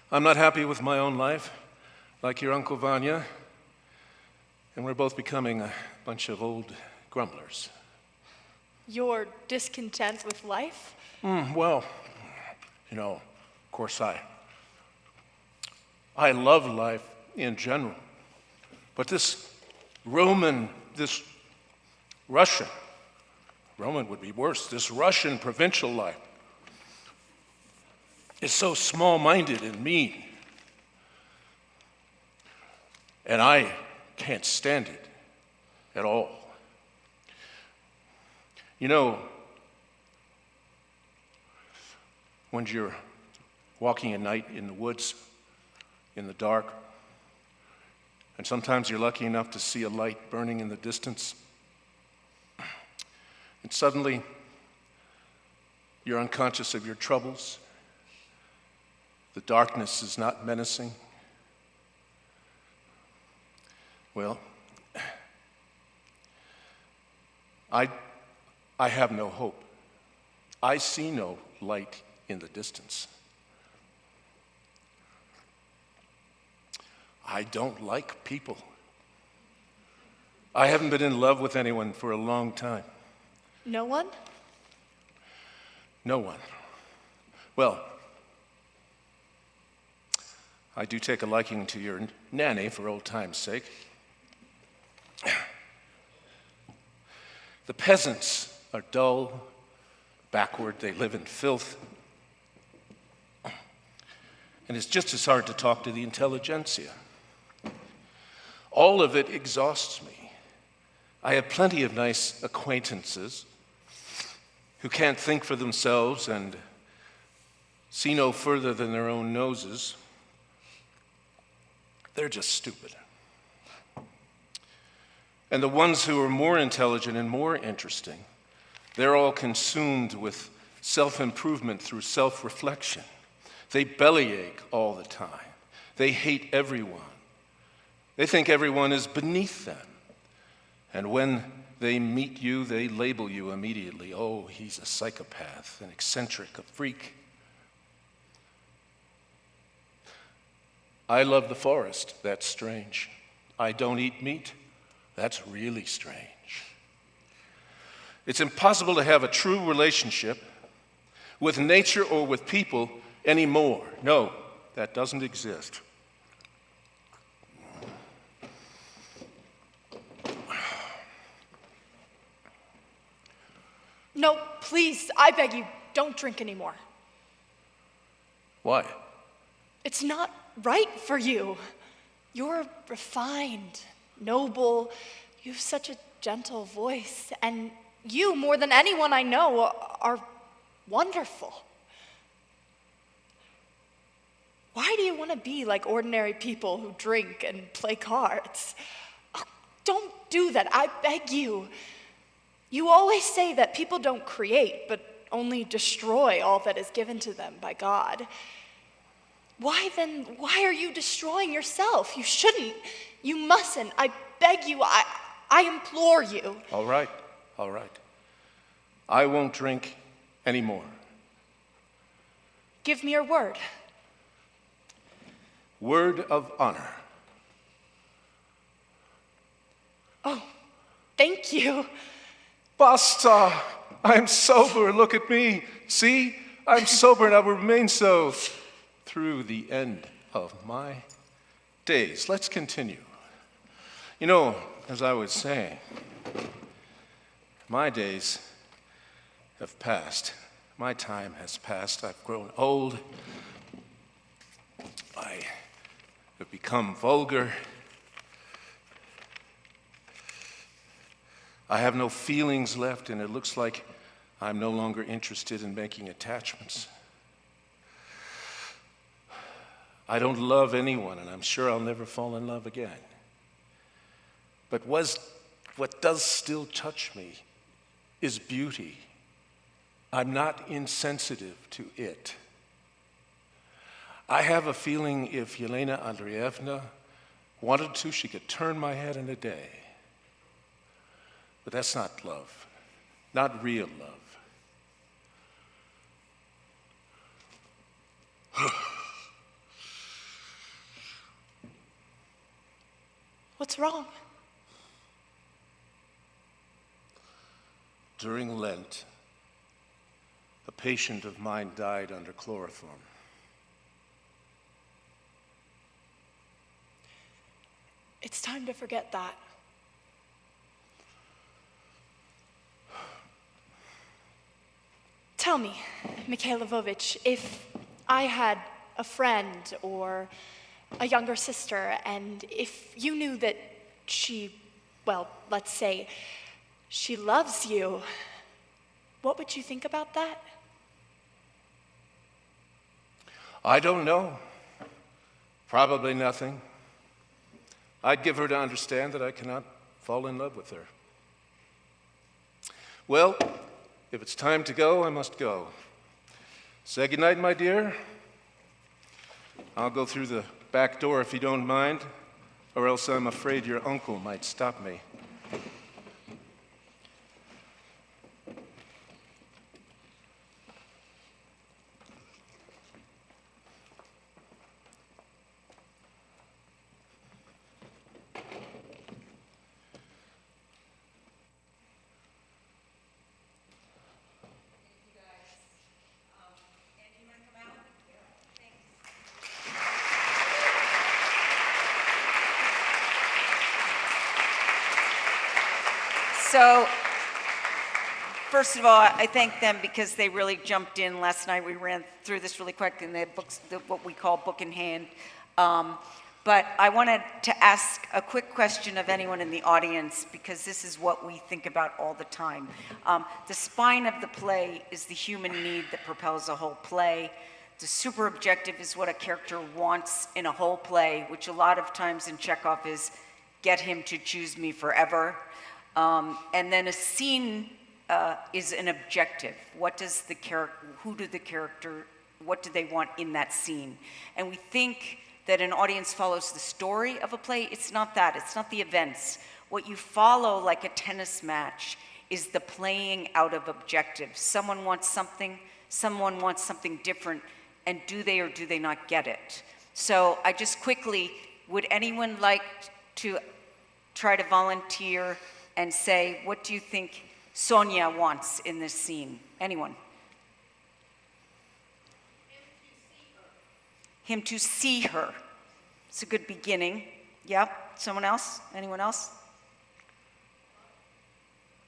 I'm not happy with my own life, like your Uncle Vanya, and we're both becoming a bunch of old grumblers. You're discontent with life? Well, you know, of course I love life in general, but this Roman would be worse, this Russian provincial life is so small-minded and mean, and I can't stand it at all. You know, when you're walking at night in the woods, in the dark, and sometimes you're lucky enough to see a light burning in the distance, and suddenly you're unconscious of your troubles. The darkness is not menacing. Well, I have no hope. I see no light in the distance. I don't like people. I haven't been in love with anyone for a long time. No one? No one. Well, I do take a liking to your nanny for old time's sake. The peasants are dull, backward, they live in filth. And it's just as hard to talk to the intelligentsia. All of it exhausts me. I have plenty of nice acquaintances who can't think for themselves and see no further than their own noses. They're just stupid. And the ones who are more intelligent and more interesting, they're all consumed with self-improvement through self-reflection. They bellyache all the time. They hate everyone. They think everyone is beneath them. And when they meet you, they label you immediately. Oh, he's a psychopath, an eccentric, a freak. I love the forest. That's strange. I don't eat meat. That's really strange. It's impossible to have a true relationship with nature or with people anymore. No, that doesn't exist. No, please, I beg you, don't drink anymore. Why? It's not right for you. You're refined, noble, you have such a gentle voice, and you, more than anyone I know, are wonderful. Why do you want to be like ordinary people who drink and play cards? Oh, don't do that, I beg you. You always say that people don't create, but only destroy all that is given to them by God. Why are you destroying yourself? You shouldn't. You mustn't. I beg you. I implore you. All right. I won't drink anymore. Give me your word. Word of honor. Oh, thank you. Basta! I'm sober. Look at me. See? I'm sober and I will remain so through the end of my days. Let's continue. You know, as I was saying, my days have passed. My time has passed. I've grown old. I have become vulgar. I have no feelings left, and it looks like I'm no longer interested in making attachments. I don't love anyone, and I'm sure I'll never fall in love again. But what does still touch me is beauty. I'm not insensitive to it. I have a feeling if Yelena Andreevna wanted to, she could turn my head in a day. But that's not love, not real love. What's wrong? During Lent, a patient of mine died under chloroform. It's time to forget that. Tell me, Mikhail Lvovich, if I had a friend or a younger sister, and if you knew that she, well, let's say, she loves you, what would you think about that? I don't know. Probably nothing. I'd give her to understand that I cannot fall in love with her. Well, if it's time to go, I must go. Say goodnight, my dear. I'll go through the back door if you don't mind, or else I'm afraid your uncle might stop me. So, first of all, I thank them because they really jumped in last night. We ran through this really quick, and they had books, what we call book in hand. But I wanted to ask a quick question of anyone in the audience, because this is what we think about all the time. The spine of the play is the human need that propels a whole play. The super objective is what a character wants in a whole play, which a lot of times in Chekhov is get him to choose me forever. And then a scene is an objective. What does the character, what do they want in that scene? And we think that an audience follows the story of a play. It's not that, it's not the events. What you follow, like a tennis match, is the playing out of objectives. Someone wants something different, and do they or do they not get it? So I just quickly, would anyone like to try to volunteer and say, what do you think Sonia wants in this scene? Anyone? Him to see her. It's a good beginning. Yep. Someone else? Anyone else?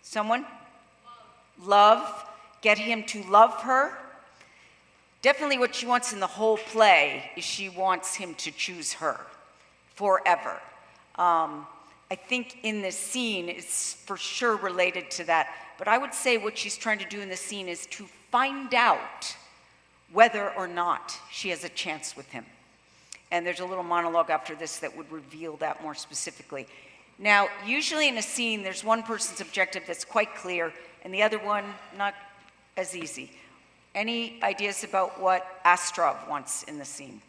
Someone? Love. Get him to love her. Definitely what she wants in the whole play is she wants him to choose her forever. I think in this scene, it's for sure related to that. But I would say what she's trying to do in the scene is to find out whether or not she has a chance with him. And there's a little monologue after this that would reveal that more specifically. Now, usually in a scene, there's one person's objective that's quite clear, and the other one not as easy. Any ideas about what Astrov wants in the scene? Nothing.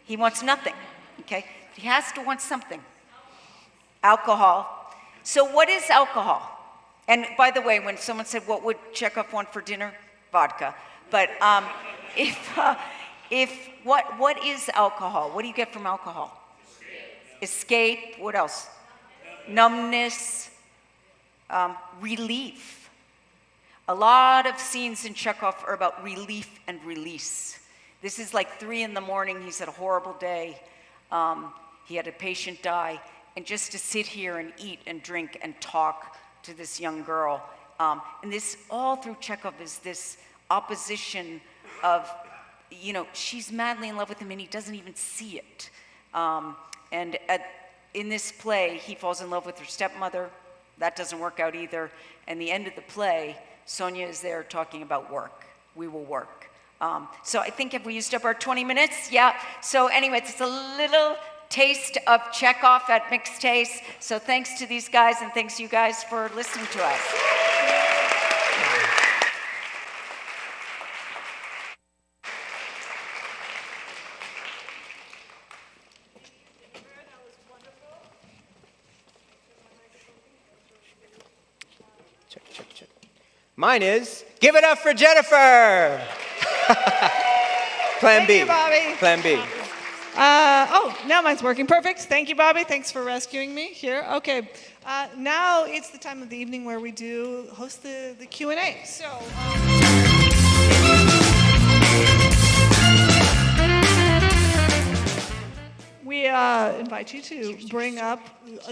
He wants nothing, okay? He has to want something. Alcohol. So what is alcohol? And by the way, when someone said, what would Chekhov want for dinner? Vodka. But what is alcohol? What do you get from alcohol? Escape. What else? Numbness. Relief. A lot of scenes in Chekhov are about relief and release. This is like 3 a.m. He's had a horrible day. He had a patient die. And just to sit here and eat and drink and talk to this young girl. And this all through Chekhov is this opposition of, she's madly in love with him and he doesn't even see it. In this play, he falls in love with her stepmother. That doesn't work out either. And the end of the play, Sonia is there talking about work. We will work. So I think, have we used up our 20 minutes? Yeah. So anyway, it's a little taste of Chekhov at Mixed Taste. So thanks to these guys and thanks you guys for listening to us. Check. Mine is, give it up for Jennifer. Plan B. Thank you, Bobby. Plan B. Now mine's working. Perfect. Thank you, Bobby. Thanks for rescuing me here. Okay. Now it's the time of the evening where we do host the Q&A. So. We invite you to bring up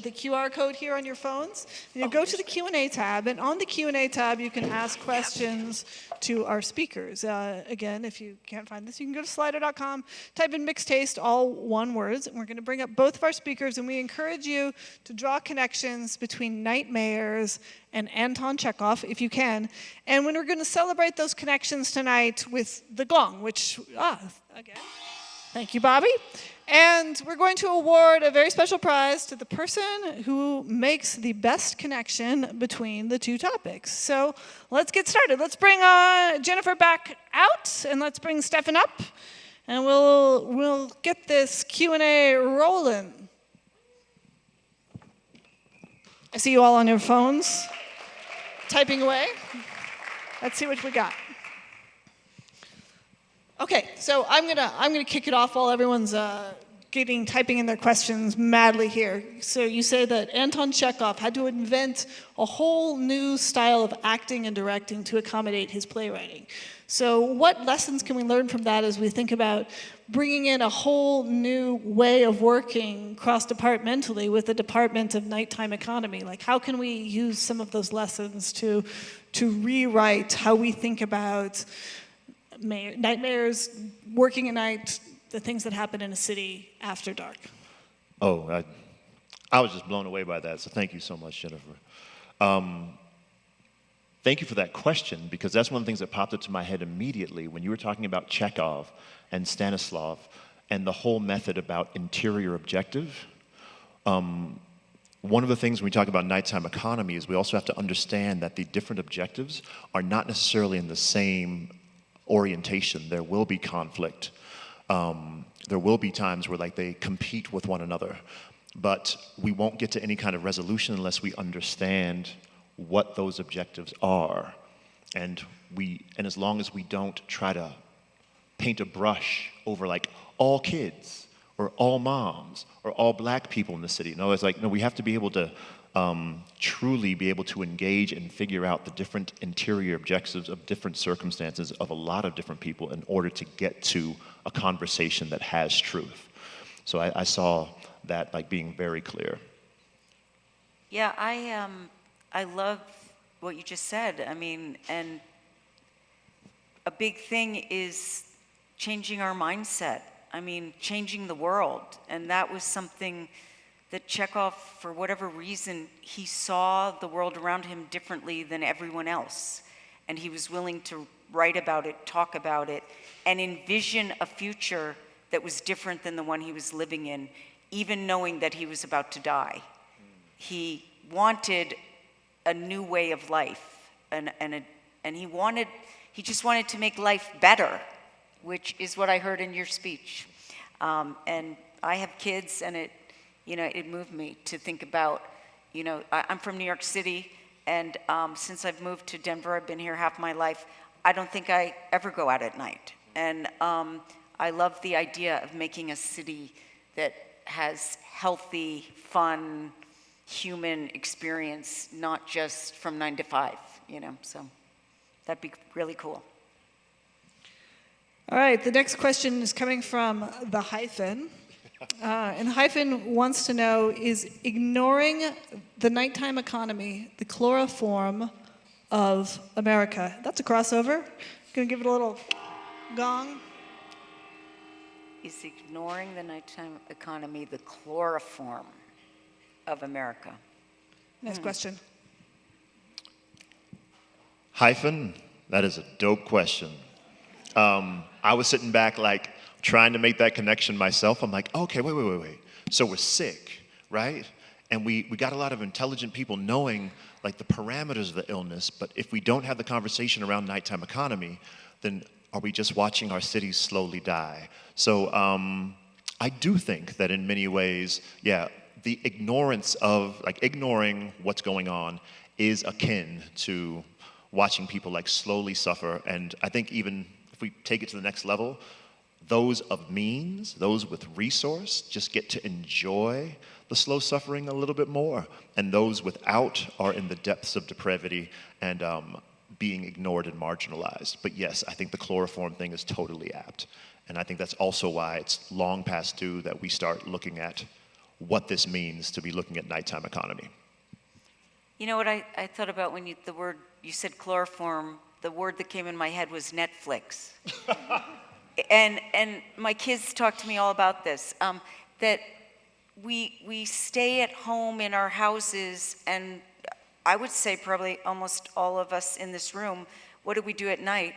the QR code here on your phones. And you go to the Q&A tab, and on the Q&A tab, you can ask questions to our speakers. Again, if you can't find this, you can go to slido.com, type in Mixed Taste, all one words, and we're going to bring up both of our speakers, and we encourage you to draw connections between Nightmares and Anton Chekhov, if you can. And when we're going to celebrate those connections tonight with the gong, which, again, thank you, Bobby. And we're going to award a very special prize to the person who makes the best connection between the two topics. So let's get started. Let's bring Jennifer back out, and let's bring Stefan up, and we'll get this Q&A rolling. I see you all on your phones, typing away. Let's see what we got. Okay, so I'm gonna kick it off while everyone's typing in their questions madly here. So you say that Anton Chekhov had to invent a whole new style of acting and directing to accommodate his playwriting. So what lessons can we learn from that as we think about bringing in a whole new way of working cross-departmentally with the Department of Nighttime Economy? Like, how can we use some of those lessons to rewrite how we think about nightmares, working at night, the things that happen in a city after dark? Oh, I was just blown away by that, so thank you so much, Jennifer. Thank you for that question, because that's one of the things that popped into my head immediately when you were talking about Chekhov and Stanislav and the whole method about interior objective. One of the things when we talk about nighttime economy is we also have to understand that the different objectives are not necessarily in the same orientation. There will be conflict. There will be times where they compete with one another, but we won't get to any kind of resolution unless we understand what those objectives are. And as long as we don't try to paint a brush over like all kids or all moms or all black people in the city. No, it's like, no, we have to be able to truly be able to engage and figure out the different interior objectives of different circumstances of a lot of different people in order to get to a conversation that has truth. So I saw that like being very clear. Yeah, I love what you just said. I mean, and a big thing is changing our mindset. I mean, changing the world. And that was something that Chekhov, for whatever reason, he saw the world around him differently than everyone else. And he was willing to write about it, talk about it, and envision a future that was different than the one he was living in, even knowing that he was about to die. He wanted a new way of life, and he just wanted to make life better, which is what I heard in your speech. And I have kids, and it moved me to think about, I'm from New York City, and since I've moved to Denver, I've been here half my life, I don't think I ever go out at night. And I love the idea of making a city that has healthy, fun, human experience, not just from 9 to 5, so that'd be really cool. All right, the next question is coming from the Hyphen. And Hyphen wants to know, is ignoring the nighttime economy the chloroform of America? That's a crossover. Gonna give it a little gong. Is ignoring the nighttime economy the chloroform of America? Next question. Hyphen, that is a dope question. I was sitting back like trying to make that connection myself. I'm like, okay, wait. So we're sick, right? And we got a lot of intelligent people knowing like the parameters of the illness, but if we don't have the conversation around nighttime economy, then are we just watching our cities slowly die? So I do think that in many ways, the ignoring what's going on is akin to watching people like slowly suffer. And I think even if we take it to the next level, those of means, those with resource, just get to enjoy the slow suffering a little bit more. And those without are in the depths of depravity and being ignored and marginalized. But yes, I think the chloroform thing is totally apt. And I think that's also why it's long past due that we start looking at what this means to be looking at nighttime economy. You know what I thought about when you said chloroform, the word that came in my head was Netflix. and my kids talk to me all about this, that we stay at home in our houses, and I would say probably almost all of us in this room, what do we do at night?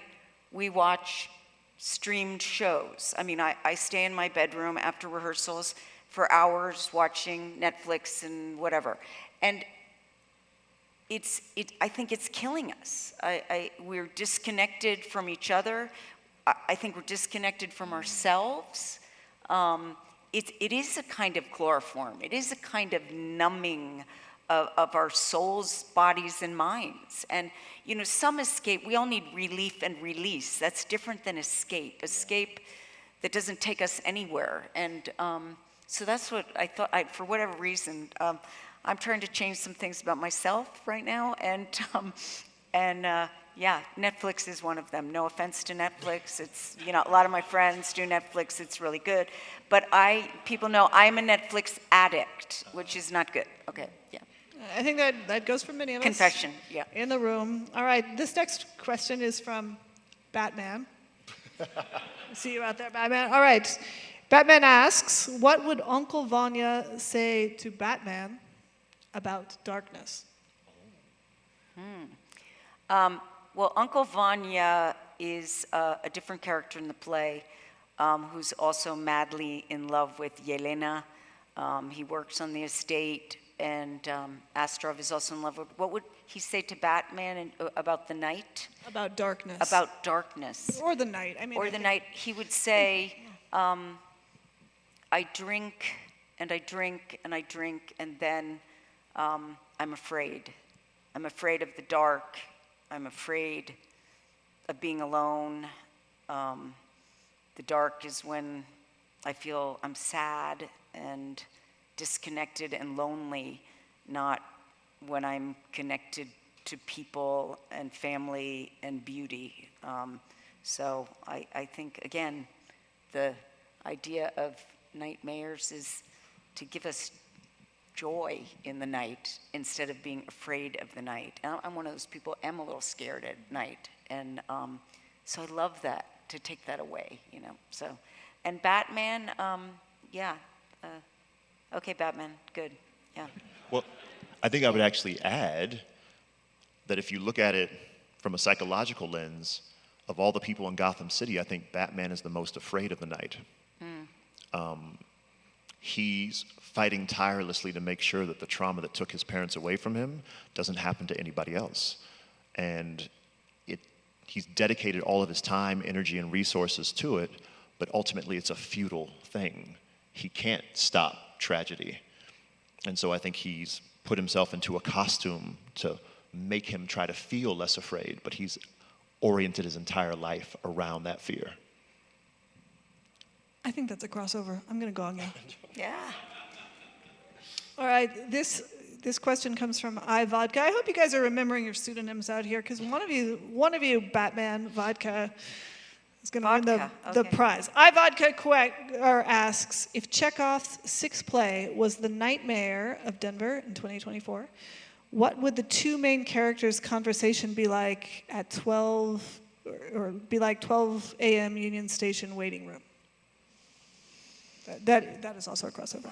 We watch streamed shows. I mean, I stay in my bedroom after rehearsals for hours watching Netflix and whatever. And I think it's killing us. We're disconnected from each other. I think we're disconnected from ourselves. It is a kind of chloroform. It is a kind of numbing of our souls, bodies, and minds. And, some escape, we all need relief and release. That's different than escape. Escape that doesn't take us anywhere. And so that's what I thought, for whatever reason, I'm trying to change some things about myself right now. And Netflix is one of them. No offense to Netflix. It's, a lot of my friends do Netflix. It's really good. But people know I'm a Netflix addict, which is not good. Okay, yeah. I think that goes for many of us. Confession, yeah. In the room. All right, this next question is from Batman. I see you out there, Batman. All right. Batman asks, what would Uncle Vanya say to Batman about darkness? Well, Uncle Vanya is a different character in the play who's also madly in love with Yelena. He works on the estate, and Astrov is also in love with. What would he say to Batman about the night? About darkness. About darkness. Or the night. Or the night. He would say, I drink, and I drink, and I drink, and then I'm afraid. I'm afraid of the dark. I'm afraid of being alone. The dark is when I feel I'm sad and disconnected and lonely, not when I'm connected to people and family and beauty. So I think, again, the idea of nightmares is to give us joy in the night instead of being afraid of the night. And I'm one of those people, I'm a little scared at night. And so I love that, to take that away, you know. So, and Batman, okay, Batman, good, yeah. Well, I think I would actually add that if you look at it from a psychological lens, of all the people in Gotham City, I think Batman is the most afraid of the night. He's fighting tirelessly to make sure that the trauma that took his parents away from him doesn't happen to anybody else. And he's dedicated all of his time, energy, and resources to it, but ultimately it's a futile thing. He can't stop tragedy. And so I think he's put himself into a costume to make him try to feel less afraid, but he's oriented his entire life around that fear. I think that's a crossover. I'm going to go again. Yeah. All right, this question comes from iVodka. I hope you guys are remembering your pseudonyms out here, because one of you, Batman Vodka, is going to win the prize. iVodka asks, if Chekhov's sixth play was The Nightmare of Denver in 2024, what would the two main characters' conversation be like at 12 a.m. Union Station waiting room? That is also a crossover.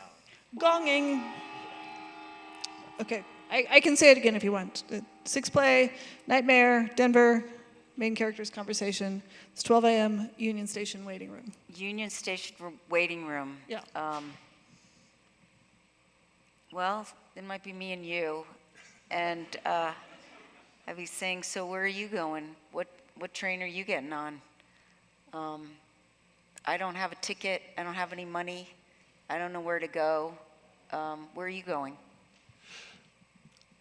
Gonging. Okay, I can say it again if you want. Sixth play, Nightmare, Denver, main character's conversation. It's 12 a.m. Union Station waiting room. Union Station waiting room. Yeah. Well, it might be me and you. And I'd be saying, so where are you going? What train are you getting on? I don't have a ticket. I don't have any money. I don't know where to go. Where are you going?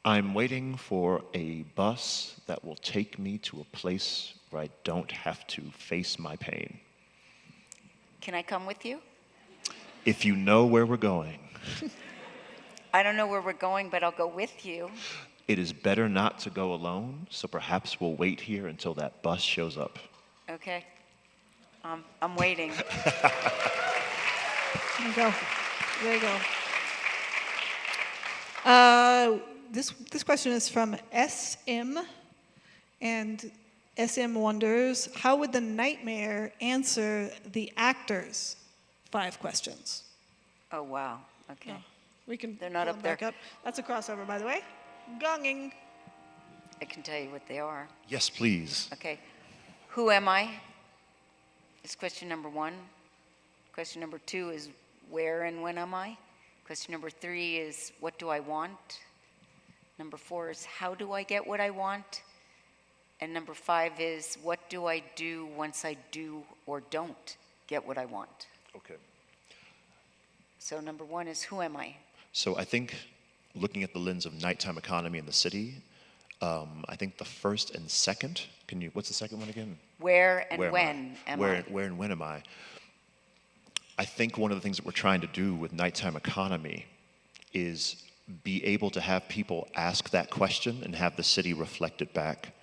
I'm waiting for a bus that will take me to a place where I don't have to face my pain. Can I come with you? If you know where we're going. I don't know where we're going, but I'll go with you. It is better not to go alone, so perhaps we'll wait here until that bus shows up. Okay. I'm waiting. There you go. There you go. This question is from SM, and SM wonders, how would the nightmare answer the actors' 5 questions? Oh, wow. Okay. We can They're not pull up them back there. up. That's a crossover, by the way. Gonging. I can tell you what they are. Yes, please. Okay. Who am I? Is question number 1. Question number 2 is where and when am I? Question number 3 is what do I want? Number 4 is how do I get what I want? And number 5 is what do I do once I do or don't get what I want? Okay. So number 1 is who am I? So I think looking at the lens of nighttime economy in the city, I think the first and second, what's the second one again? Where and when am I? Where and when am I? I think one of the things that we're trying to do with nighttime economy is be able to have people ask that question and have the city reflect it back.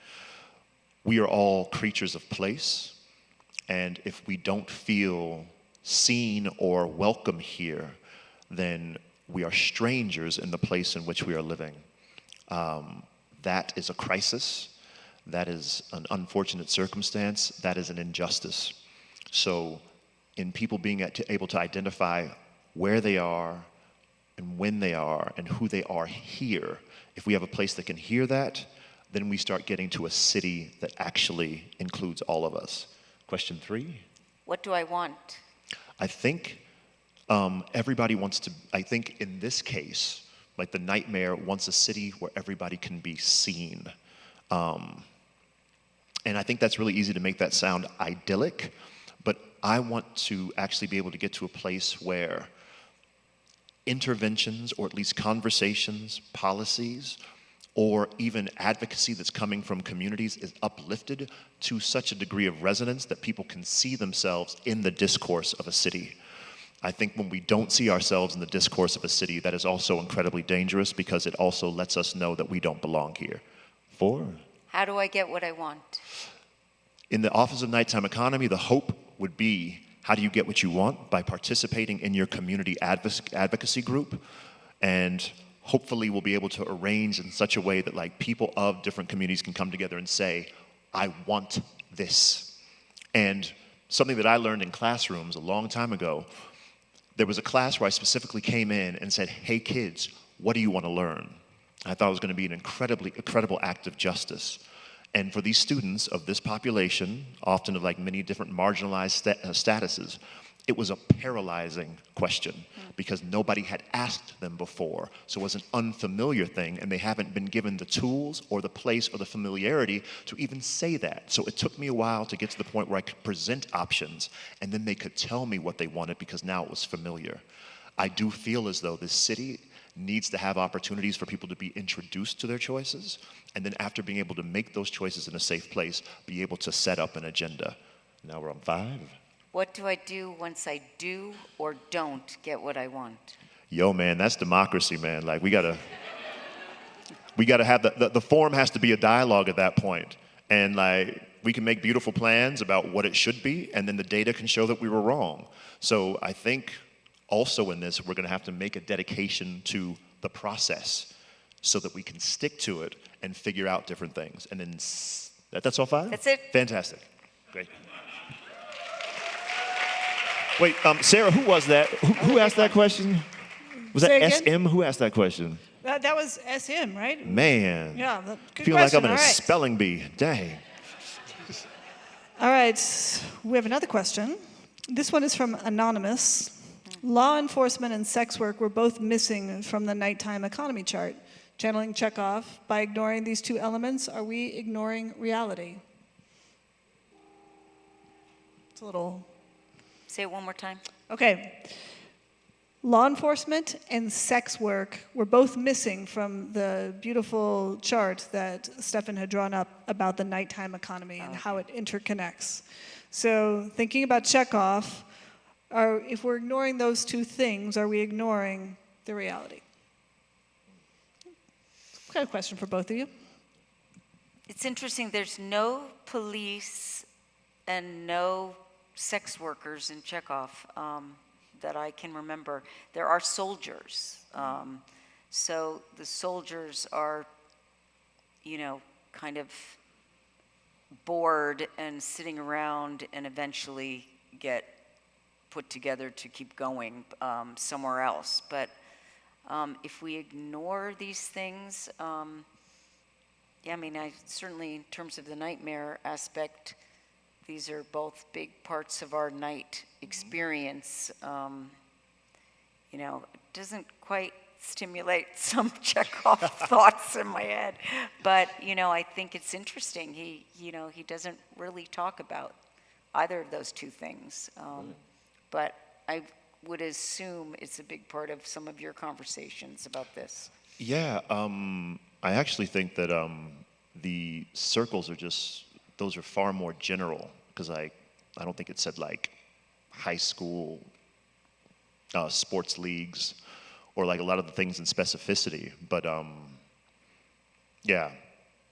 We are all creatures of place, and if we don't feel seen or welcome here, then we are strangers in the place in which we are living. That is a crisis. That is an unfortunate circumstance. That is an injustice. So in people being able to identify where they are and when they are and who they are here, if we have a place that can hear that, then we start getting to a city that actually includes all of us. Question 3. What do I want? I think everybody wants to, I think in this case, like the nightmare wants a city where everybody can be seen. And I think that's really easy to make that sound idyllic, but I want to actually be able to get to a place where interventions, or at least conversations, policies, or even advocacy that's coming from communities is uplifted to such a degree of resonance that people can see themselves in the discourse of a city. I think when we don't see ourselves in the discourse of a city, that is also incredibly dangerous because it also lets us know that we don't belong here. 4. How do I get what I want? In the Office of Nighttime Economy, the hope would be, how do you get what you want? By participating in your community advocacy group, and hopefully we'll be able to arrange in such a way that like people of different communities can come together and say, I want this. And something that I learned in classrooms a long time ago, there was a class where I specifically came in and said, hey kids, what do you want to learn? I thought it was going to be an incredible act of justice. And for these students of this population, often of like many different marginalized statuses, it was a paralyzing question because nobody had asked them before. So it was an unfamiliar thing, and they haven't been given the tools or the place or the familiarity to even say that. So it took me a while to get to the point where I could present options, and then they could tell me what they wanted because now it was familiar. I do feel as though this city needs to have opportunities for people to be introduced to their choices, and then after being able to make those choices in a safe place, be able to set up an agenda. Now we're on 5. What do I do once I do or don't get what I want? Yo, man, that's democracy, man. Like, we gotta have, the forum has to be a dialogue at that point. And like, we can make beautiful plans about what it should be, and then the data can show that we were wrong. So I think also in this, we're gonna have to make a dedication to the process so that we can stick to it and figure out different things. And then, that's all 5? That's it. Fantastic. Great. Wait, Sarah, who was that? Who asked that question? Was Say that again? SM? Who asked that question? That was SM, right? Man. Yeah, good Feel question. like I'm in All a right. spelling bee. Dang. All right, we have another question. This one is from Anonymous. Law enforcement and sex work were both missing from the nighttime economy chart. Channeling Chekhov, by ignoring these 2 elements, are we ignoring reality? It's a little... Say it one more time. Okay. Law enforcement and sex work were both missing from the beautiful chart that Stefan had drawn up about the nighttime economy and how it interconnects. So thinking about Chekhov, if we're ignoring those 2 things, are we ignoring the reality? I've got a question for both of you. It's interesting, there's no police and no sex workers in Chekhov that I can remember. There are soldiers. So the soldiers are, kind of bored and sitting around and eventually get put together to keep going somewhere else. But if we ignore these things, certainly in terms of the nightmare aspect, these are both big parts of our night experience. It doesn't quite stimulate some Chekhov thoughts in my head, but I think it's interesting. He doesn't really talk about either of those 2 things, but I would assume it's a big part of some of your conversations about this. Yeah, I actually think that the circles those are far more general, because I don't think it said like high school sports leagues or like a lot of the things in specificity. But yeah,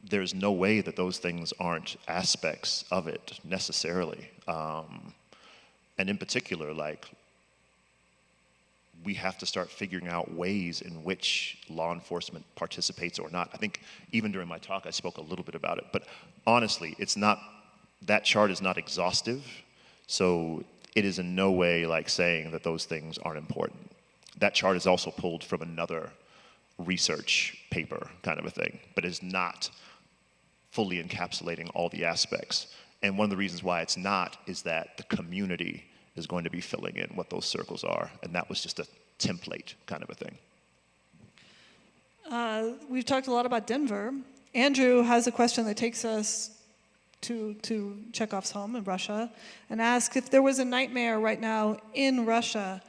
there's no way that those things aren't aspects of it necessarily. And in particular, like, we have to start figuring out ways in which law enforcement participates or not. I think even during my talk, I spoke a little bit about it, but honestly, that chart is not exhaustive, so it is in no way like saying that those things aren't important. That chart is also pulled from another research paper kind of a thing, but is not fully encapsulating all the aspects. And one of the reasons why it's not is that the community is going to be filling in what those circles are, and that was just a template kind of a thing. We've talked a lot about Denver. Andrew has a question that takes us to Chekhov's home in Russia and asks if there was a nightmare right now in Russia,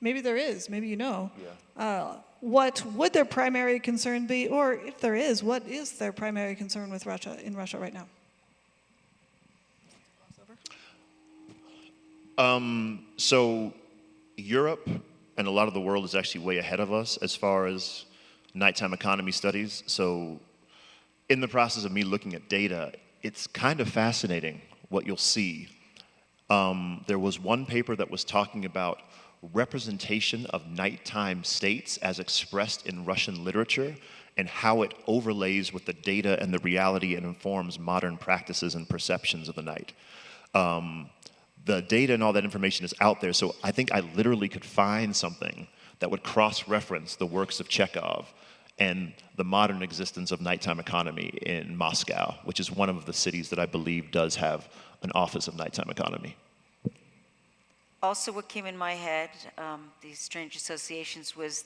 maybe there is, maybe you know. What would their primary concern be, or if there is, what is their primary concern with Russia in Russia right now? So Europe and a lot of the world is actually way ahead of us as far as nighttime economy studies. So in the process of me looking at data, it's kind of fascinating what you'll see. There was one paper that was talking about representation of nighttime states as expressed in Russian literature and how it overlays with the data and the reality and informs modern practices and perceptions of the night. The data and all that information is out there, so I think I literally could find something that would cross-reference the works of Chekhov and the modern existence of nighttime economy in Moscow, which is one of the cities that I believe does have an office of nighttime economy. Also, what came in my head, these strange associations, was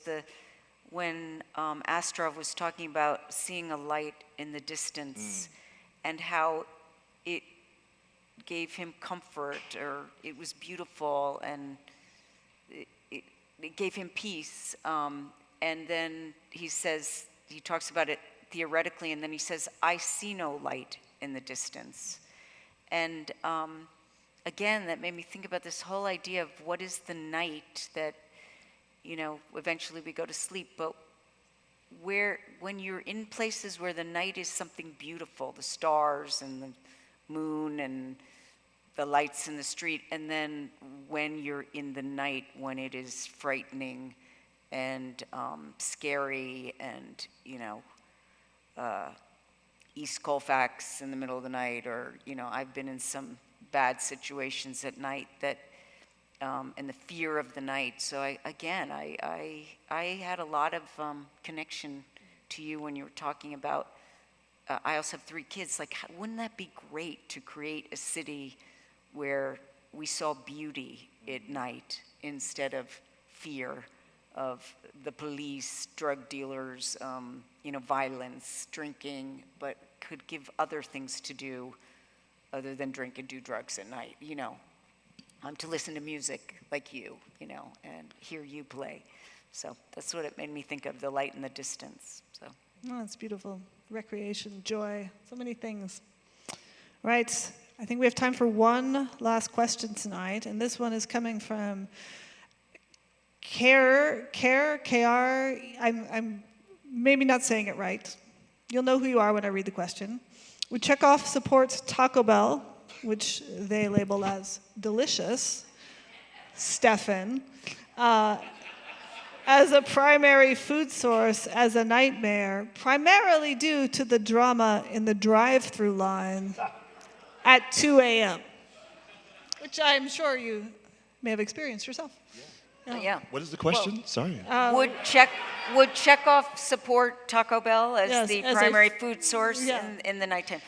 when Astrov was talking about seeing a light in the distance and how it gave him comfort, or it was beautiful, and it gave him peace. And then he talks about it theoretically, and then he says, I see no light in the distance. And again, that made me think about this whole idea of what is the night that, eventually we go to sleep, but when you're in places where the night is something beautiful, the stars and the moon and the lights in the street, and then when you're in the night, when it is frightening and scary and, East Colfax in the middle of the night, or, I've been in some bad situations at night that, and the fear of the night. So I had a lot of connection to you when you were talking about, I also have 3 kids, like, wouldn't that be great to create a city where we saw beauty at night instead of fear of the police, drug dealers, violence, drinking, but could give other things to do other than drink and do drugs at night, to listen to music like you, and hear you play. So that's what it made me think of, the light in the distance. So. Oh, it's beautiful. Recreation, joy, so many things. Right, I think we have time for one last question tonight, and this one is coming from KR, I'm maybe not saying it right. You'll know who you are when I read the question. Would Chekhov support Taco Bell, which they label as delicious, Stefan, as a primary food source, as a nightmare, primarily due to the drama in the drive-through line at 2 a.m., which I'm sure you may have experienced yourself. Yeah. What is the question? Sorry. Would Chekhov support Taco Bell as the primary food source in the nighttime?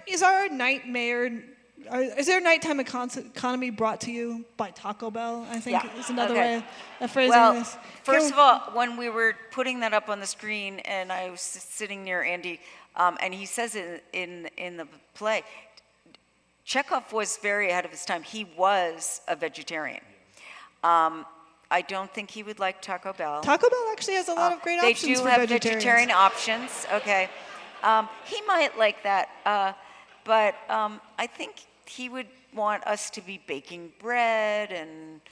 Is our nightmare? Is there a nighttime economy brought to you by Taco Bell? I think is another way of phrasing this. First of all, when we were putting that up on the screen, and I was sitting near Andy, and he says it in the play, Chekhov was very ahead of his time. He was a vegetarian. I don't think he would like Taco Bell. Taco Bell actually has a lot of great options for vegetarians. They do have vegetarian options, okay. He might like that, but I think he would want us to be baking bread and,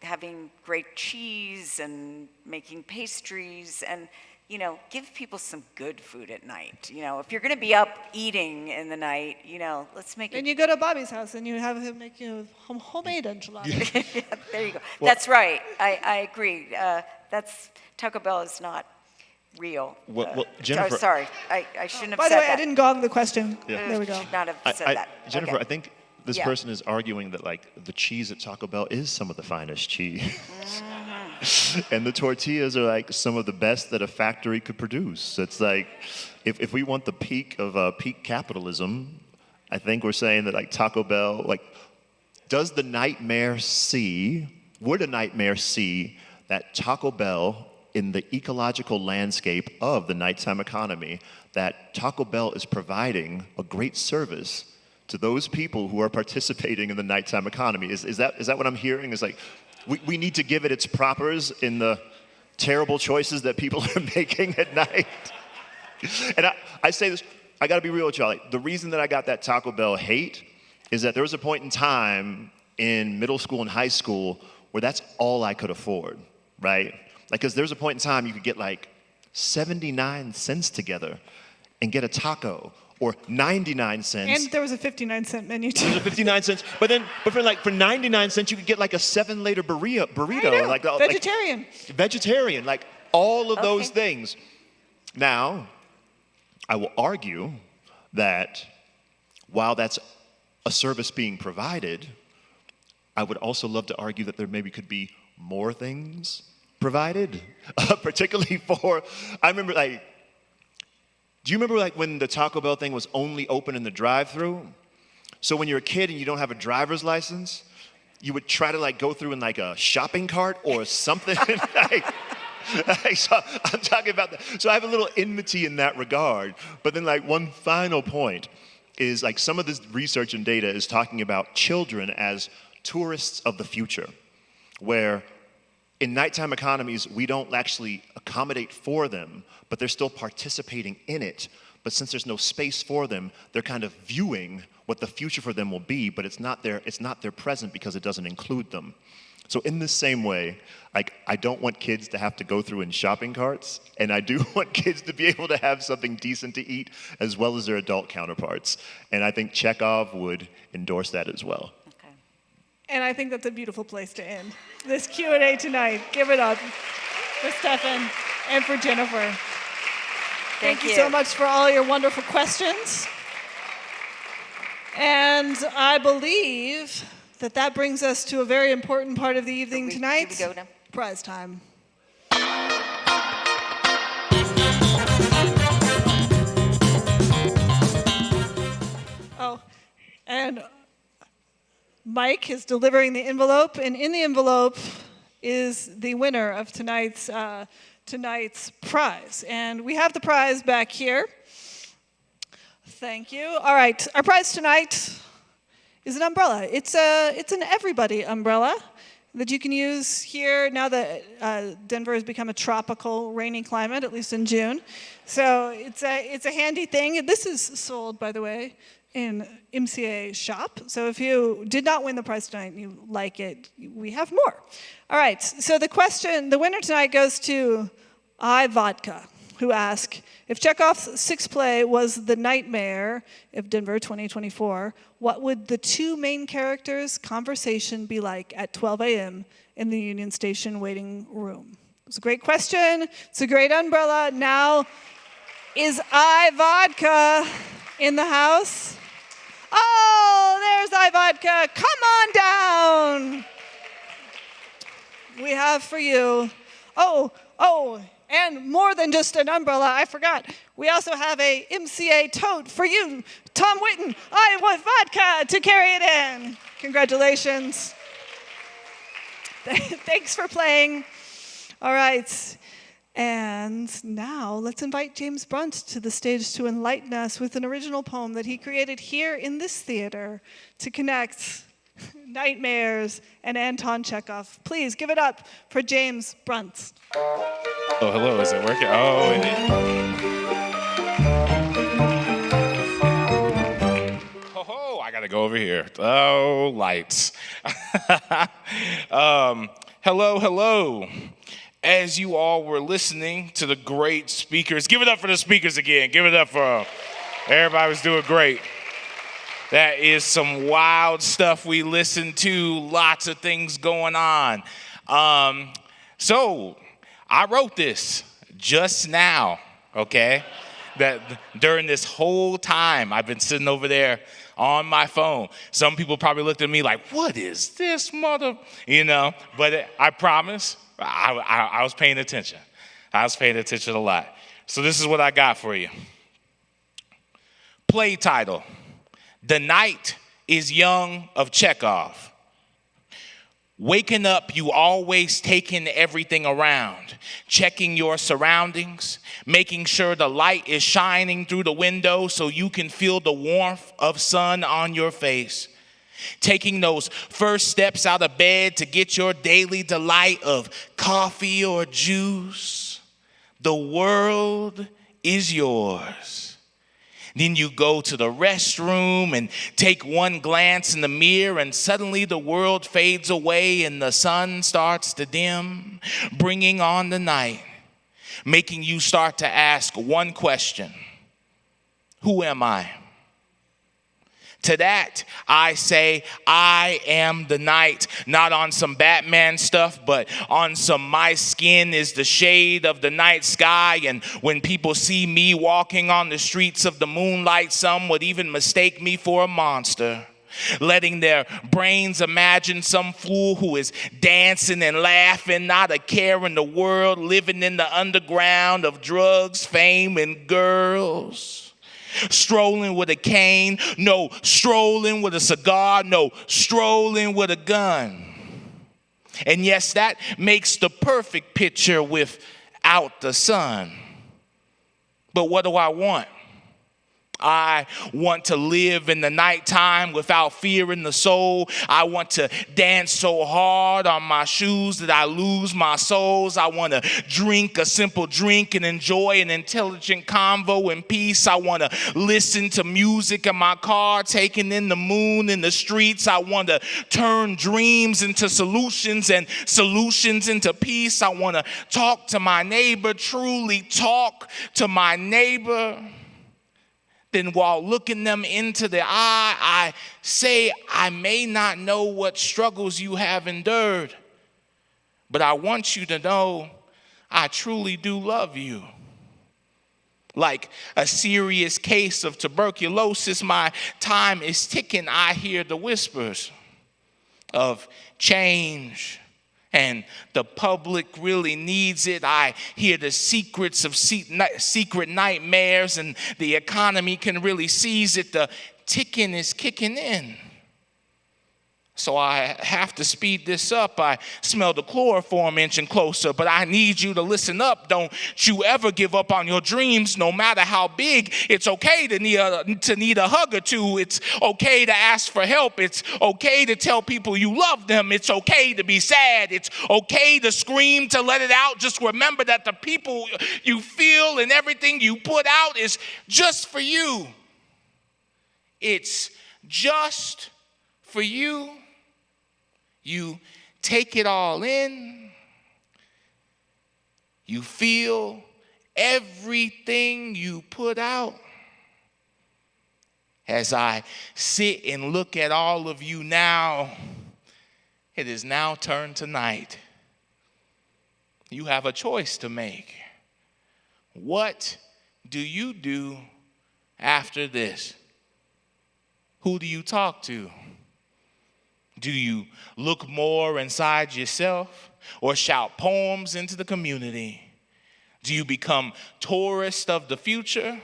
having great cheese and making pastries and, give people some good food at night. If you're going to be up eating in the night, let's make it. And you go to Bobby's house and you have him make you homemade enchiladas. Yeah, there you go. Well, that's right. I agree. Taco Bell is not real. Well, Jennifer. Sorry, I shouldn't have said that. By the way, I didn't gong the question. Yeah. There we go. Should not have said that. Jennifer, okay. I think this person is arguing that the cheese at Taco Bell is some of the finest cheese. And the tortillas are some of the best that a factory could produce. It's if we want the peak of peak capitalism, I think we're saying that Taco Bell, would a nightmare see that Taco Bell in the ecological landscape of the nighttime economy, that Taco Bell is providing a great service to those people who are participating in the nighttime economy. Is that what I'm hearing? Is like, we need to give it its propers in the terrible choices that people are making at night. And I say this, I gotta be real with y'all. Like, the reason that I got that Taco Bell hate is that there was a point in time in middle school and high school where that's all I could afford, right? Like, because there's a point in time you could get like 79 cents together and get a taco, or 99 cents. And there was a 59-cent menu too. There was a 59 cents, but for 99 cents you could get like a 7-layer burrito, like vegetarian. Vegetarian, like all of those things. Now, I will argue that while that's a service being provided, I would also love to argue that there maybe could be more things provided, particularly for, I remember like, do you remember like when the Taco Bell thing was only open in the drive-thru? So when you're a kid and you don't have a driver's license, you would try to like go through in like a shopping cart or something. So I'm talking about that. So I have a little enmity in that regard. But then like one final point is like some of this research and data is talking about children as tourists of the future, where in nighttime economies, we don't actually accommodate for them, but they're still participating in it. But since there's no space for them, they're kind of viewing what the future for them will be, but it's not their present because it doesn't include them. So in the same way, like, I don't want kids to have to go through in shopping carts, and I do want kids to be able to have something decent to eat as well as their adult counterparts. And I think Chekhov would endorse that as well. And I think that's a beautiful place to end this Q&A tonight. Give it up for Stefan and for Jennifer. Thank you so much for all your wonderful questions. And I believe that brings us to a very important part of the evening tonight. Do we go now? Prize time. Oh, and Mike is delivering the envelope, and in the envelope is the winner of tonight's prize. And we have the prize back here. Thank you. All right, our prize tonight is an umbrella. It's an everybody umbrella that you can use here now that Denver has become a tropical, rainy climate, at least in June. So it's a handy thing. This is sold, by the way, in MCA shop. So if you did not win the prize tonight and you like it, we have more. All right, so the winner tonight goes to iVodka, who asked, if Chekhov's sixth play was The Nightmare of Denver 2024, what would the two main characters' conversation be like at 12 a.m. in the Union Station waiting room? It's a great question. It's a great umbrella. Now, is iVodka in the house? Oh, there's iVodka. Come on down. We have for you. Oh, and more than just an umbrella, I forgot. We also have a MCA tote for you, Tom Whitten. I want vodka to carry it in. Congratulations. Thanks for playing. All right. And now let's invite James Brunt to the stage to enlighten us with an original poem that he created here in this theater to connect nightmares and Anton Chekhov. Please give it up for James Brunt. Oh, hello, is it working? Oh, it is. Oh, I gotta go over here. Oh, lights. Hello. As you all were listening to the great speakers, give it up for the speakers again. Give it up for them. Everybody was doing great. That is some wild stuff we listened to. Lots of things going on. So I wrote this just now, okay? That during this whole time I've been sitting over there on my phone. Some people probably looked at me like, what is this mother? But I promise, I was paying attention. I was paying attention a lot. So this is what I got for you. Play title, The Night is Young of Chekhov. Waking up, you always taking everything around, checking your surroundings, making sure the light is shining through the window so you can feel the warmth of sun on your face. Taking those first steps out of bed to get your daily delight of coffee or juice. The world is yours. Then you go to the restroom and take one glance in the mirror, and suddenly the world fades away and the sun starts to dim, bringing on the night, making you start to ask one question: who am I? To that, I say, I am the night, not on some Batman stuff, but on some my skin is the shade of the night sky. And when people see me walking on the streets of the moonlight, some would even mistake me for a monster, letting their brains imagine some fool who is dancing and laughing, not a care in the world, living in the underground of drugs, fame, and girls. Strolling with a cane, no, strolling with a cigar, no, strolling with a gun. And yes, that makes the perfect picture without the sun. But what do I want? I want to live in the nighttime without fear in the soul. I want to dance so hard on my shoes that I lose my souls. I want to drink a simple drink and enjoy an intelligent convo in peace. I want to listen to music in my car, taking in the moon in the streets. I want to turn dreams into solutions and solutions into peace. I want to talk to my neighbor, truly talk to my neighbor. Then while looking them into the eye, I say, I may not know what struggles you have endured, but I want you to know I truly do love you. Like a serious case of tuberculosis, my time is ticking. I hear the whispers of change, and the public really needs it. I hear the secrets of secret nightmares, and the economy can really seize it. The ticking is kicking in. So I have to speed this up. I smell the chloroform inching closer, but I need you to listen up. Don't you ever give up on your dreams, no matter how big. It's okay to need a hug or two. It's okay to ask for help. It's okay to tell people you love them. It's okay to be sad. It's okay to scream, to let it out. Just remember that the people you feel and everything you put out is just for you. It's just for you. You take it all in. You feel everything you put out. As I sit and look at all of you now, it is now turned to night. You have a choice to make. What do you do after this? Who do you talk to? Do you look more inside yourself or shout poems into the community? Do you become tourists of the future,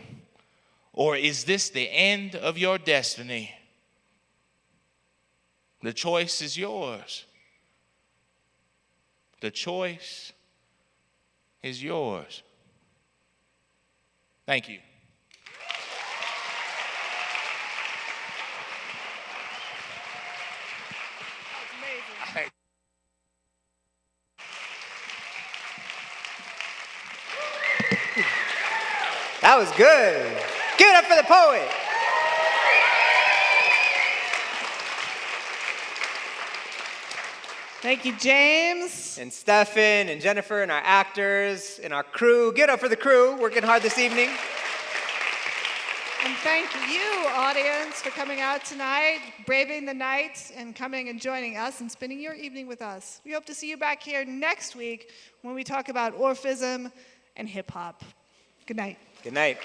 or is this the end of your destiny? The choice is yours. The choice is yours. Thank you. That was good. Give it up for the poet. Thank you, James. And Stefan and Jennifer and our actors and our crew. Give it up for the crew working hard this evening. And thank you, audience, for coming out tonight, braving the night, and coming and joining us and spending your evening with us. We hope to see you back here next week when we talk about Orphism and hip hop. Good night. Good night.